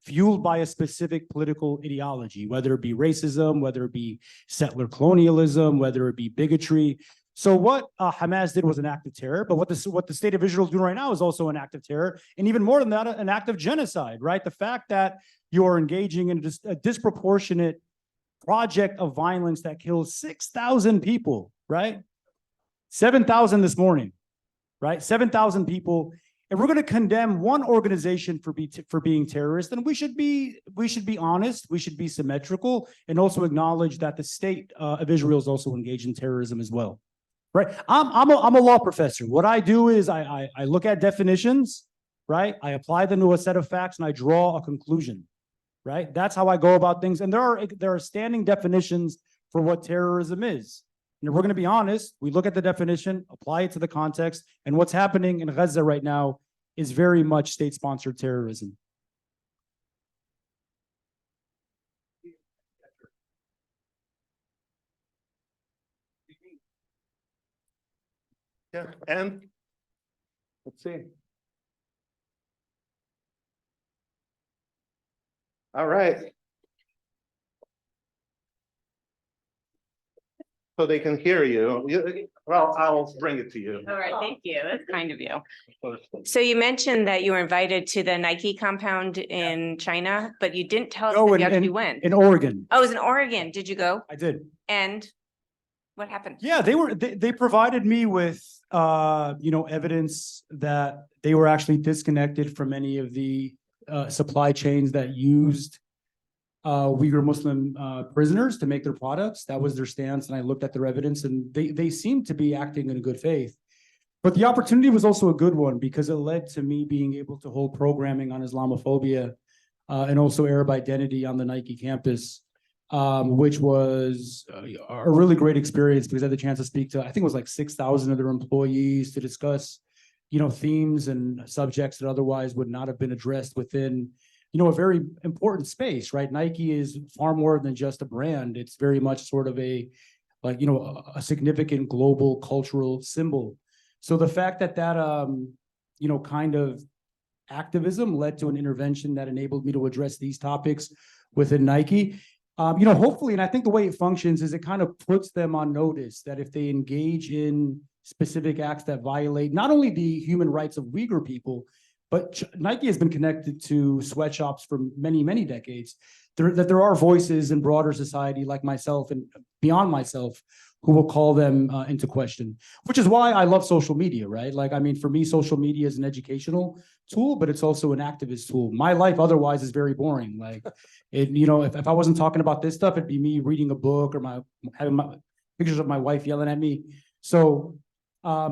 fueled by a specific political ideology, whether it be racism, whether it be settler colonialism, whether it be bigotry. So what Hamas did was an act of terror, but what the state of Israel is doing right now is also an act of terror, and even more than that, an act of genocide, right? The fact that you are engaging in a disproportionate project of violence that kills 6,000 people, right? 7,000 this morning, right? 7,000 people. If we're going to condemn one organization for being terrorist, then we should be honest, we should be symmetrical, and also acknowledge that the state of Israel is also engaged in terrorism as well. Right. I'm a law professor. What I do is I look at definitions, right? I apply them to a set of facts and I draw a conclusion, right? That's how I go about things. And there are standing definitions for what terrorism is. And if we're going to be honest, we look at the definition, apply it to the context, and what's happening in Gaza right now is very much state-sponsored terrorism. Yeah, and let's see. All right. So they can hear you. Well, I'll bring it to you. All right, thank you. That's kind of you. So you mentioned that you were invited to the Nike compound in China, but you didn't tell us if you actually went. In Oregon. Oh, it was in Oregon. Did you go? I did. And what happened? Yeah, they provided me with evidence that they were actually disconnected from any of the supply chains that used Uyghur Muslim prisoners to make their products. That was their stance, and I looked at their evidence, and they seemed to be acting in good faith. But the opportunity was also a good one because it led to me being able to hold programming on Islamophobia and also Arab identity on the Nike campus, which was a really great experience because I had the chance to speak to, I think it was like 6,000 of their employees to discuss, themes and subjects that otherwise would not have been addressed within, a very important space, right? Nike is far more than just a brand. It's very much sort of a significant global cultural symbol. So the fact that kind of activism led to an intervention that enabled me to address these topics within Nike, hopefully, and I think the way it functions is it kind of puts them on notice that if they engage in specific acts that violate not only the human rights of Uyghur people, but Nike has been connected to sweatshops for many, many decades, that there are voices in broader society like myself and beyond myself who will call them into question, which is why I love social media, right? For me, social media is an educational tool, but it's also an activist tool. My life otherwise is very boring. If I wasn't talking about this stuff, it'd be me reading a book or having my pictures of my wife yelling at me. So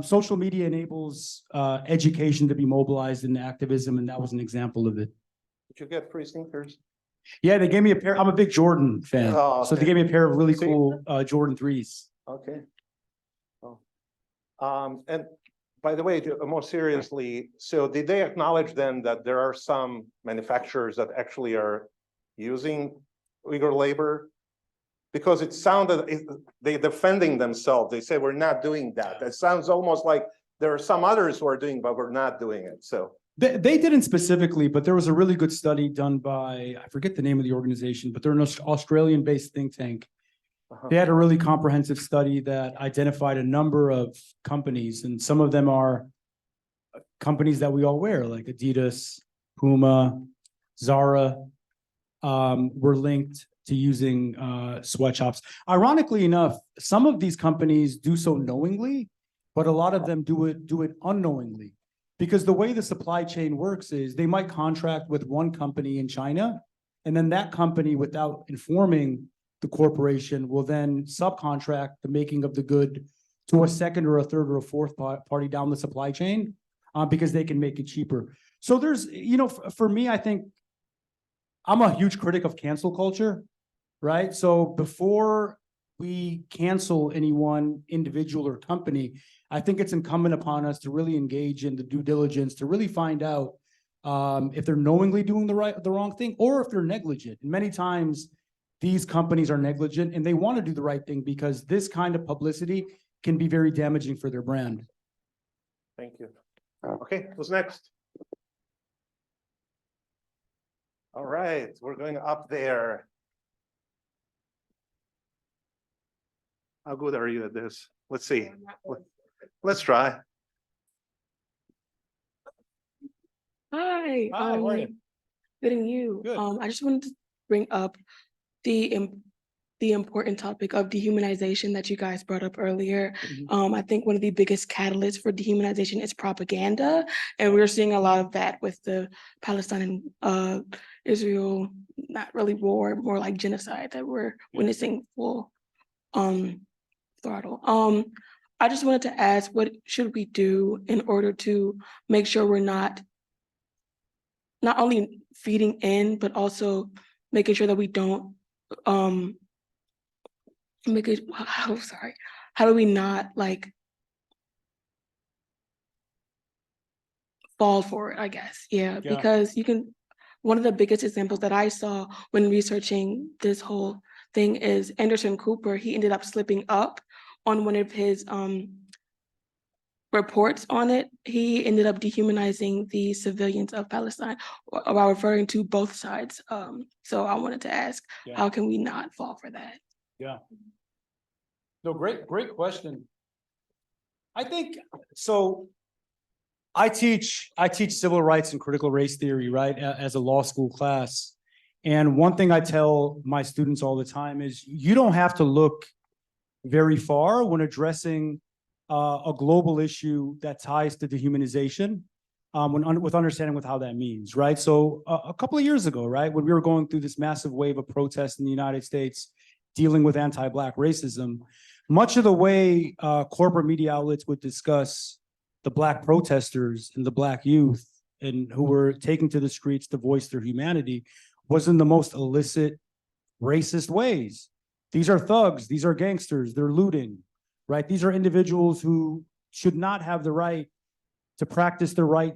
social media enables education to be mobilized into activism, and that was an example of it. Did you get free sneakers? Yeah, they gave me a pair. I'm a big Jordan fan. Oh, okay. So they gave me a pair of really cool Jordan 3s. Okay. Oh. And by the way, more seriously, so did they acknowledge then that there are some manufacturers that actually are using Uyghur labor? Because it sounded they're defending themselves. They say we're not doing that. It sounds almost like there are some others who are doing, but we're not doing it. So they didn't specifically, but there was a really good study done by, I forget the name of the organization, but they're an Australian-based think tank. They had a really comprehensive study that identified a number of companies, and some of them are companies that we all wear, like Adidas, Puma, Zara, were linked to using sweatshops. Ironically enough, some of these companies do so knowingly, but a lot of them do it unknowingly. Because the way the supply chain works is they might contract with one company in China, and then that company, without informing the corporation, will then subcontract the making of the good to a second or a third or a fourth party down the supply chain. because they can make it cheaper. So there's, for me, I think I'm a huge critic of cancel culture, right? So before we cancel any one individual or company, I think it's incumbent upon us to really engage in the due diligence to really find out if they're knowingly doing the wrong thing, or if they're negligent. And many times these companies are negligent and they want to do the right thing because this kind of publicity can be very damaging for their brand. Thank you. Okay, who's next? All right, we're going up there. How good are you at this? Let's see. Let's try. Hi, Hi, how are you? good and you. Good. I just wanted to bring up the important topic of dehumanization that you guys brought up earlier. I think one of the biggest catalysts for dehumanization is propaganda, and we're seeing a lot of that with the Palestine and Israel, not really war, more like genocide that we're witnessing full throttle. I just wanted to ask, what should we do in order to make sure we're not only feeding in, but also making sure that we don't how do we not like fall for it, I guess. Yeah, because one of the biggest examples that I saw when researching this whole thing is Anderson Cooper. He ended up slipping up on one of his reports on it. He ended up dehumanizing the civilians of Palestine while referring to both sides. So I wanted to ask, how can we not fall for that? Yeah. No, great question. I think so. I teach civil rights and critical race theory, right, as a law school class. And one thing I tell my students all the time is you don't have to look very far when addressing a global issue that ties to dehumanization, with understanding with how that means, right? So a couple of years ago, right, when we were going through this massive wave of protests in the United States dealing with anti-Black racism, much of the way corporate media outlets would discuss the Black protesters and the Black youth and who were taking to the streets to voice their humanity was in the most illicit, racist ways. These are thugs, these are gangsters, they're looting, right? These are individuals who should not have the right to practice their right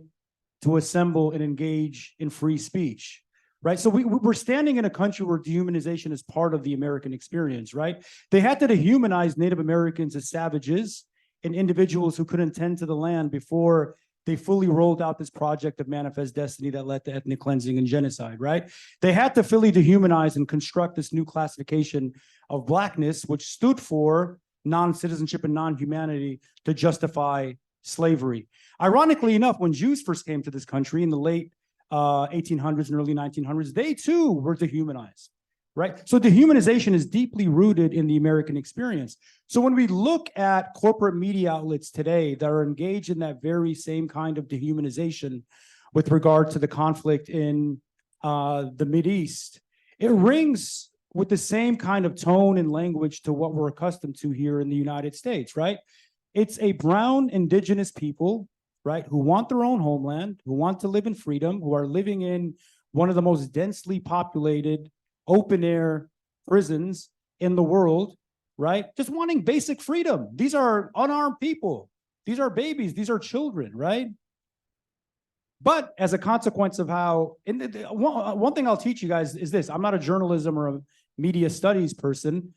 to assemble and engage in free speech, right? So we're standing in a country where dehumanization is part of the American experience, right? They had to dehumanize Native Americans as savages and individuals who couldn't tend to the land before they fully rolled out this project of manifest destiny that led to ethnic cleansing and genocide, right? They had to fully dehumanize and construct this new classification of Blackness, which stood for non-citizenship and non-humanity to justify slavery. Ironically enough, when Jews first came to this country in the late 1800s and early 1900s, they too were dehumanized, right? So dehumanization is deeply rooted in the American experience. So when we look at corporate media outlets today that are engaged in that very same kind of dehumanization with regard to the conflict in the Mideast, it rings with the same kind of tone and language to what we're accustomed to here in the United States, right? It's a brown indigenous people, right, who want their own homeland, who want to live in freedom, who are living in one of the most densely populated open air prisons in the world, right? Just wanting basic freedom. These are unarmed people. These are babies. These are children, right? But as a consequence of how, one thing I'll teach you guys is this. I'm not a journalism or a media studies person,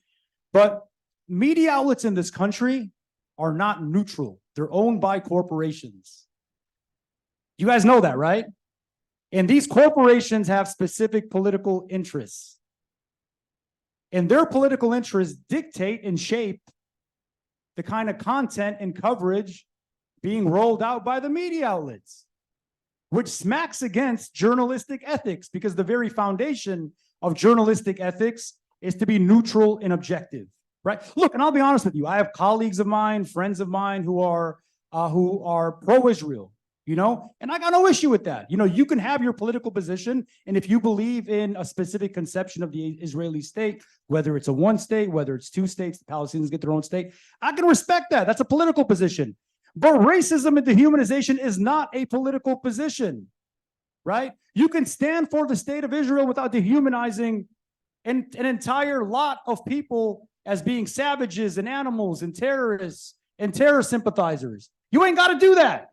but media outlets in this country are not neutral. They're owned by corporations. You guys know that, right? And these corporations have specific political interests. And their political interests dictate and shape the kind of content and coverage being rolled out by the media outlets, which smacks against journalistic ethics, because the very foundation of journalistic ethics is to be neutral and objective, right? Look, and I'll be honest with you, I have colleagues of mine, friends of mine who are pro-Israel, and I got no issue with that. You can have your political position, and if you believe in a specific conception of the Israeli state, whether it's a one state, whether it's two states, the Palestinians get their own state, I can respect that. That's a political position. But racism and dehumanization is not a political position, right? You can stand for the state of Israel without dehumanizing an entire lot of people as being savages and animals and terrorists and terror sympathizers. You ain't got to do that.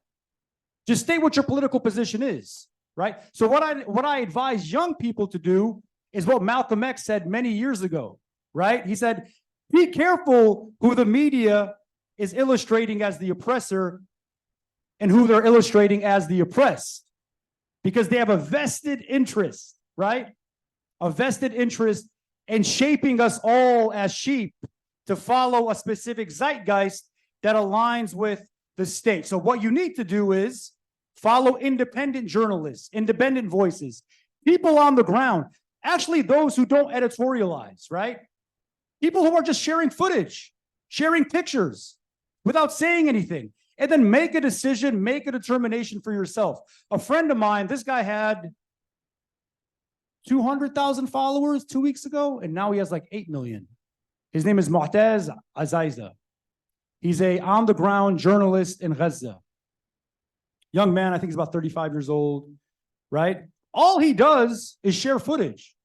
Just state what your political position is, right? So what I advise young people to do is what Malcolm X said many years ago, right? He said, be careful who the media is illustrating as the oppressor and who they're illustrating as the oppressed, because they have a vested interest, right? A vested interest in shaping us all as sheep to follow a specific zeitgeist that aligns with the state. So what you need to do is follow independent journalists, independent voices, people on the ground, actually those who don't editorialize, right? People who are just sharing footage, sharing pictures without saying anything, and then make a decision, make a determination for yourself. A friend of mine, this guy had 200,000 followers 2 weeks ago, and now he has like 8 million. His name is Mu'taz Azaiza. He's a on-the-ground journalist in Gaza. Young man, I think he's about 35 years old, right? All he does is share footage.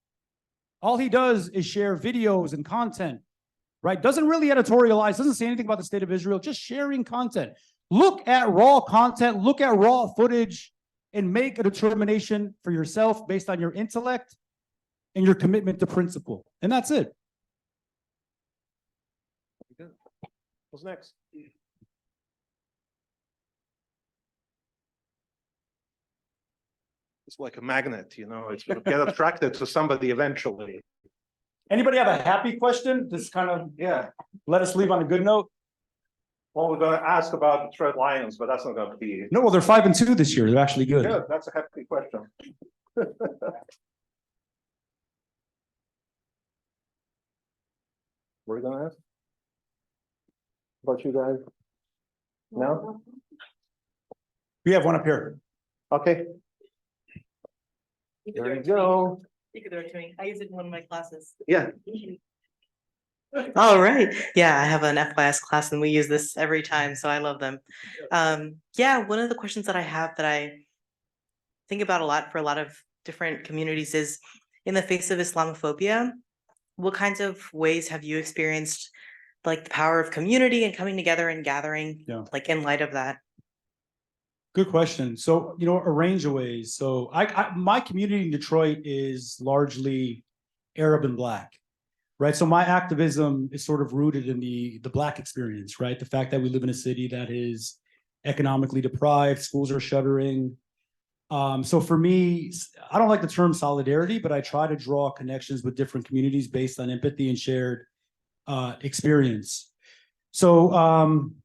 All he does is share videos and content, right? Doesn't really editorialize, doesn't say anything about the state of Israel, just sharing content. Look at raw content, look at raw footage, and make a determination for yourself based on your intellect and your commitment to principle. And that's it. What's next? It's like a magnet, you know, it's going to get attracted to somebody eventually. Anybody have a happy question? Just kind of, Yeah. let us leave on a good note. Well, we're going to ask about Detroit Lions, but that's not going to be. No, well, they're 5-2 this year. They're actually good. Good. That's a happy question. What are you going to ask? About you guys? No? We have one up here. Okay. You could There do you it to me. go. You could do it to me. I use it in one of my classes. Yeah. All right. Yeah, I have an FYS class and we use this every time, so I love them. Yeah, one of the questions that I have that I think about a lot for a lot of different communities is, in the face of Islamophobia, what kinds of ways have you experienced like the power of community and coming together and gathering, like in light of that? Good question. So, you know, a range of ways. So my community in Detroit is largely Arab and Black, right? So my activism is sort of rooted in the Black experience, right? The fact that we live in a city that is economically deprived, schools are shuttering. So for me, I don't like the term solidarity, but I try to draw connections with different communities based on empathy and shared experience. So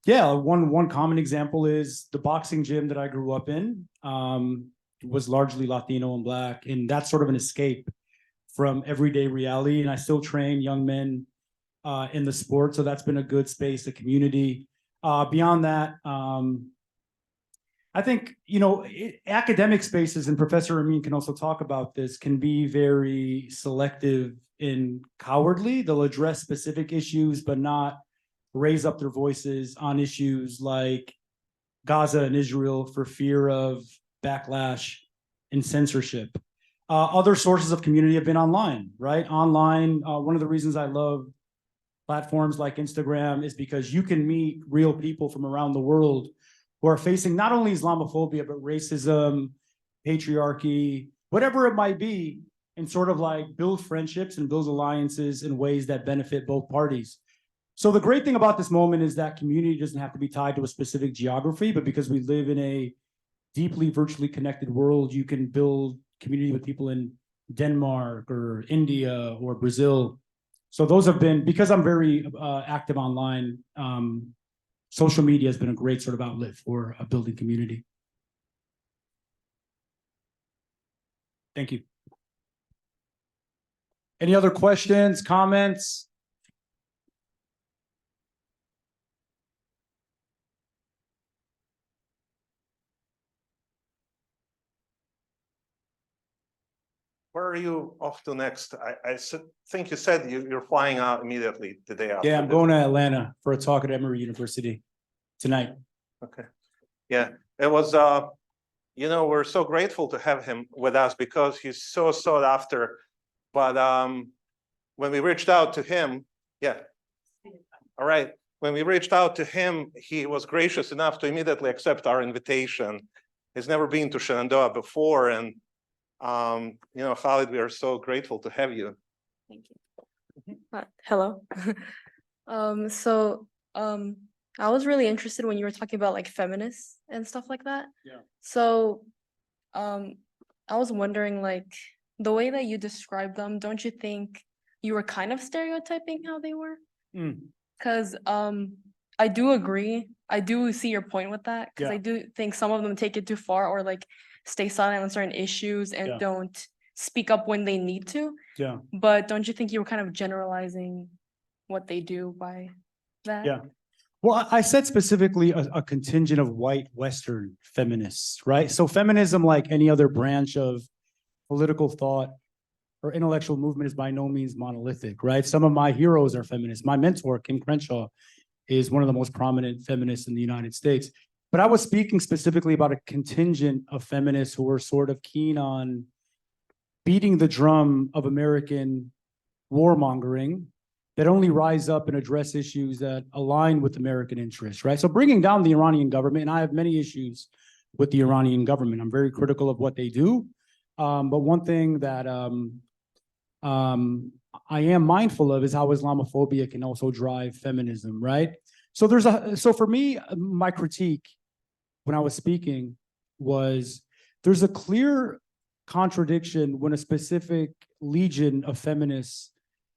yeah, one common example is the boxing gym that I grew up in was largely Latino and Black, and that's sort of an escape from everyday reality. And I still train young men in the sport, so that's been a good space, a community. Beyond that, I think, you know, academic spaces, and Professor Amin can also talk about this, can be very selective and cowardly. They'll address specific issues, but not raise up their voices on issues like Gaza and Israel for fear of backlash and censorship. Other sources of community have been online, right? Online, one of the reasons I love platforms like Instagram is because you can meet real people from around the world who are facing not only Islamophobia, but racism, patriarchy, whatever it might be, and sort of like build friendships and build alliances in ways that benefit both parties. So the great thing about this moment is that community doesn't have to be tied to a specific geography, but because we live in a deeply virtually connected world, you can build community with people in Denmark or India or Brazil. So those have been, because I'm very active online, social media has been a great sort of outlet for building community. Thank you. Any other questions, comments? Where are you off to next? I think you said you're flying out immediately the day after. Yeah, I'm going to Atlanta for a talk at Emory University tonight. Okay. Yeah, it was, you know, we're so grateful to have him with us because he's so sought after. But when we reached out to him, yeah. All right. When we reached out to him, he was gracious enough to immediately accept our invitation. He's never been to Shenandoah before. And, you know, Khaled, we are so grateful to have you. Thank you. Hello. I was really interested when you were talking about like feminists and stuff like that. Yeah. So, I was wondering, like, the way that you described them, don't you think you were kind of stereotyping how they were? Because I do agree. I do see your point with that, because Yeah. I do think some of them take it too far or like stay silent on certain issues and Yeah. don't speak up when they need to. Yeah. But don't you think you were kind of generalizing what they do by that? Yeah. Well, I said specifically a contingent of white Western feminists, right? So feminism, like any other branch of political thought or intellectual movement, is by no means monolithic, right? Some of my heroes are feminists. My mentor, Kim Crenshaw, is one of the most prominent feminists in the United States. But I was speaking specifically about a contingent of feminists who were sort of keen on beating the drum of American warmongering that only rise up and address issues that align with American interests, right? So bringing down the Iranian government, and I have many issues with the Iranian government. I'm very critical of what they do. But one thing that I am mindful of is how Islamophobia can also drive feminism, right? So for me, my critique when I was speaking was there's a clear contradiction when a specific legion of feminists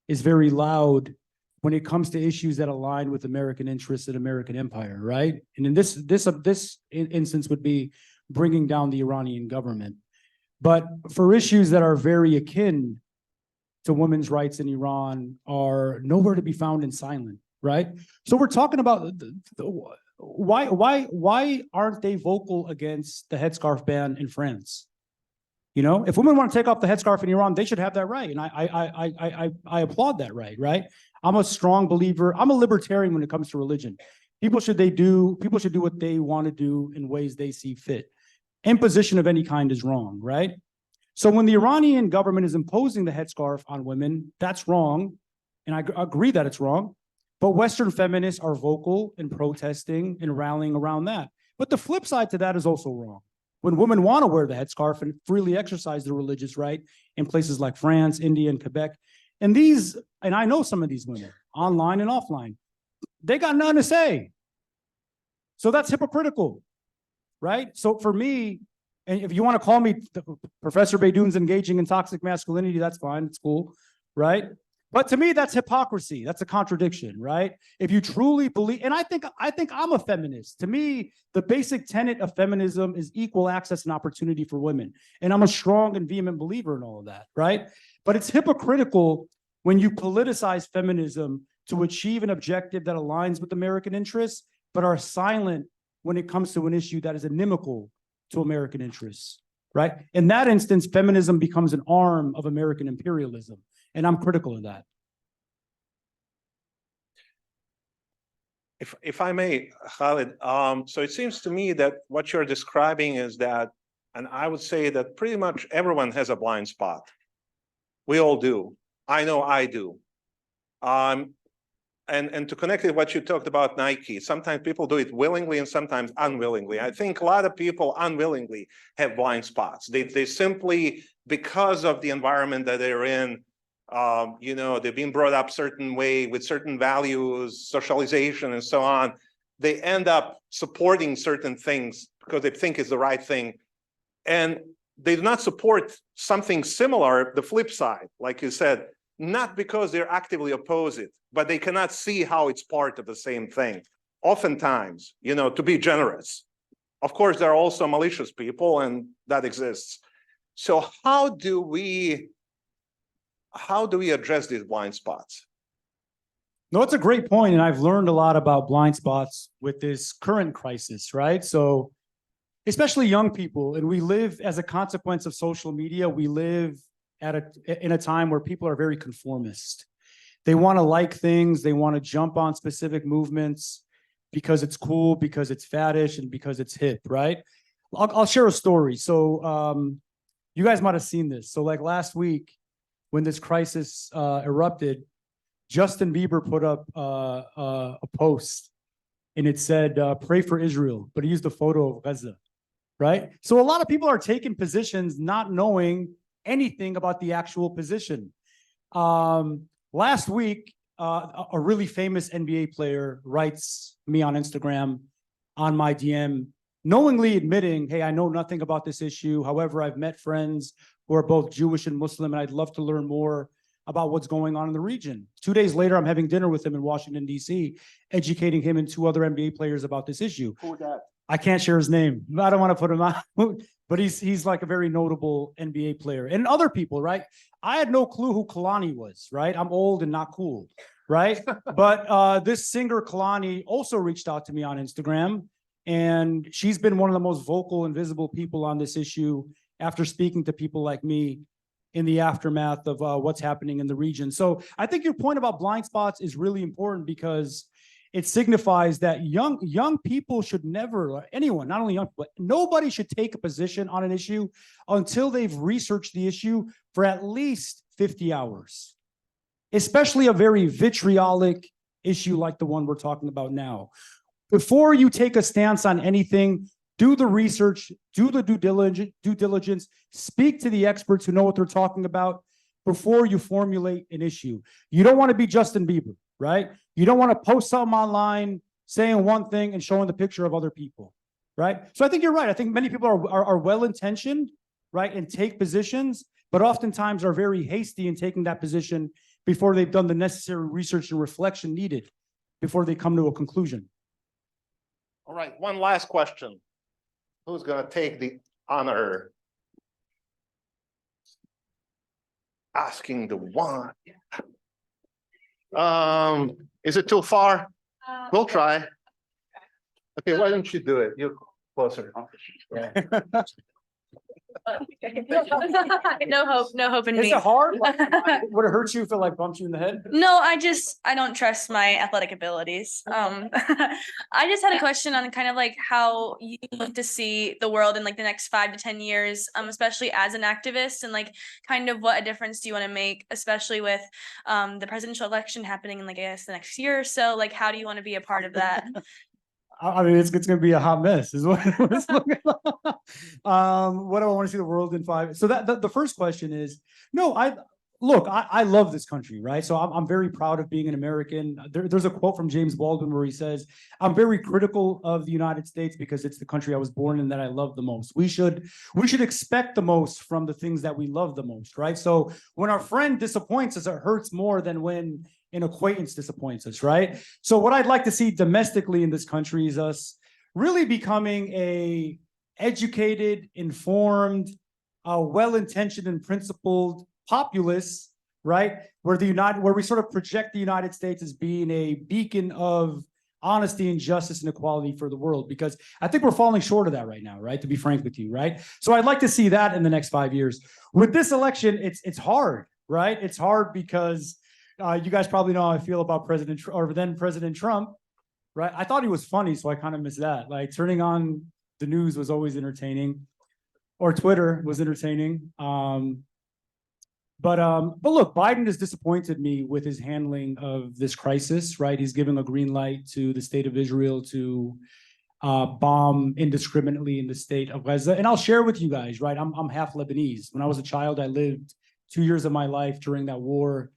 is very loud when it comes to issues that align with American interests and American empire, right? And in this instance would be bringing down the Iranian government. But for issues that are very akin to women's rights in Iran are nowhere to be found in silent, right? So we're talking about why aren't they vocal against the headscarf ban in France? You know, if women want to take off the headscarf in Iran, they should have that right, and I applaud that right? I'm a strong believer. I'm a libertarian when it comes to religion. People should do what they want to do in ways they see fit. Imposition of any kind is wrong, right? So when the Iranian government is imposing the headscarf on women, that's wrong, and I agree that it's wrong. But Western feminists are vocal in protesting and rallying around that. But the flip side to that is also wrong. When women want to wear the headscarf and freely exercise their religious right in places like France, India, and Quebec, and I know some of these women, online and offline, they got nothing to say. So that's hypocritical, right? So for me, and if you want to call me Professor Beydoun's engaging in toxic masculinity, that's fine, it's cool, right? But to me, that's hypocrisy. That's a contradiction, right? If you truly believe, and I think I'm a feminist. To me, the basic tenet of feminism is equal access and opportunity for women. And I'm a strong and vehement believer in all of that, right? But it's hypocritical when you politicize feminism to achieve an objective that aligns with American interests, but are silent when it comes to an issue that is inimical to American interests, right? In that instance, feminism becomes an arm of American imperialism. And I'm critical of that. If I may, Khaled, so it seems to me that what you're describing is that, and I would say that pretty much everyone has a blind spot. We all do. I know I do. And to connect with what you talked about Nike, sometimes people do it willingly and sometimes unwillingly. I think a lot of people unwillingly have blind spots. They simply, because of the environment that they're in, you know, they've been brought up certain way with certain values, socialization, and so on. They end up supporting certain things because they think is the right thing. And they do not support something similar, the flip side, like you said, not because they're actively oppose it, but they cannot see how it's part of the same thing. Oftentimes, you know, to be generous. Of course, there are also malicious people, and that exists. So how do we address these blind spots? No, it's a great point, and I've learned a lot about blind spots with this current crisis, right? So, especially young people, and we live as a consequence of social media, we live in a time where people are very conformist. They want to like things, they want to jump on specific movements because it's cool, because it's faddish, and because it's hip, right? I'll share a story. So you guys might have seen this. So like last week, when this crisis erupted, Justin Bieber put up a post, and it said, pray for Israel, but he used a photo of Gaza, right? So a lot of people are taking positions not knowing anything about the actual position. Last week, a really famous NBA player writes me on Instagram, on my DM, knowingly admitting, hey, I know nothing about this issue. However, I've met friends who are both Jewish and Muslim, and I'd love to learn more about what's going on in the region. 2 days later, I'm having dinner with him in Washington, D.C., educating him and 2 other NBA players about this issue. Who's that? I can't share his name. I don't want to put him out, but he's like a very notable NBA player. And other people, right? I had no clue who Kalani was, right? I'm old and not cool, right? But this singer Kalani also reached out to me on Instagram, and she's been one of the most vocal and visible people on this issue after speaking to people like me in the aftermath of what's happening in the region. So I think your point about blind spots is really important, because it signifies that young people should never, anyone, not only young, but nobody should take a position on an issue until they've researched the issue for at least 50 hours, especially a very vitriolic issue like the one we're talking about now. Before you take a stance on anything, do the research, do the due diligence, speak to the experts who know what they're talking about before you formulate an issue. You don't want to be Justin Bieber, right? You don't want to post something online saying one thing and showing the picture of other people, right? So I think you're right. I think many people are well-intentioned, right, and take positions, but oftentimes are very hasty in taking that position before they've done the necessary research and reflection needed before they come to a conclusion. All right, one last question. Who's going to take the honor? Asking the one. Is it too far? We'll try. Okay, why don't you do it? You're closer. Yeah. No hope in Is me. it hard? Like, would it hurt you if it like bumped you in the head? No, I don't trust my athletic abilities. I just had a question on kind of like how you look to see the world in like the next 5 to 10 years, especially as an activist, and like kind of what a difference do you want to make, especially with the presidential election happening in like, I guess, the next year or so. Like, how do you want to be a part of that? I mean, it's going to be a hot mess, is what it's looking like. What do I want to see the world in 5? So that the first question is, no, I love this country, right? So I'm very proud of being an American. There's a quote from James Baldwin where he says, I'm very critical of the United States because it's the country I was born in that I love the most. We should expect the most from the things that we love the most, right? So when our friend disappoints us, it hurts more than when an acquaintance disappoints us, right? So what I'd like to see domestically in this country is us really becoming a educated, informed, well-intentioned and principled populace, right? Where we sort of project the United States as being a beacon of honesty and justice and equality for the world, because I think we're falling short of that right now, right? To be frank with you, right? So I'd like to see that in the next 5 years. With this election, it's hard, right? It's hard because you guys probably know how I feel about then President Trump, right? I thought he was funny, so I kind of miss that. Like turning on the news was always entertaining, or Twitter was entertaining. But look, Biden has disappointed me with his handling of this crisis, right? He's giving a green light to the state of Israel to bomb indiscriminately in the state of Gaza. And I'll share with you guys, right? I'm half Lebanese. When I was a child, I lived 2 years of my life during that war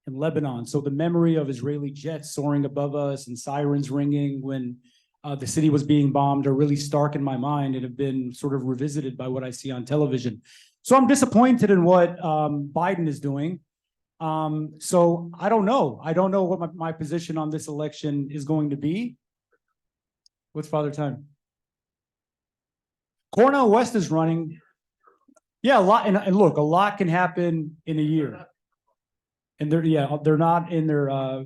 in Lebanon. So the memory of Israeli jets soaring above us and sirens ringing when the city was being bombed are really stark in my mind and have been sort of revisited by what I see on television. So I'm disappointed in what Biden is doing. So I don't know. I don't know what my position on this election is going to be. What's Father Time? Cornel West is running. Yeah, a lot. And look, a lot can happen in a year. And they're not in their,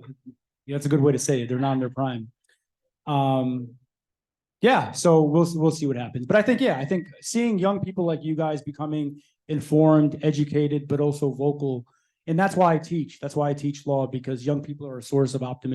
that's a good way to say it. They're not in their prime. Yeah, so we'll see what happens. But I think seeing young people like you guys becoming informed, educated, but also vocal, and that's why I teach. That's why I teach law, because young people are a source of optimism.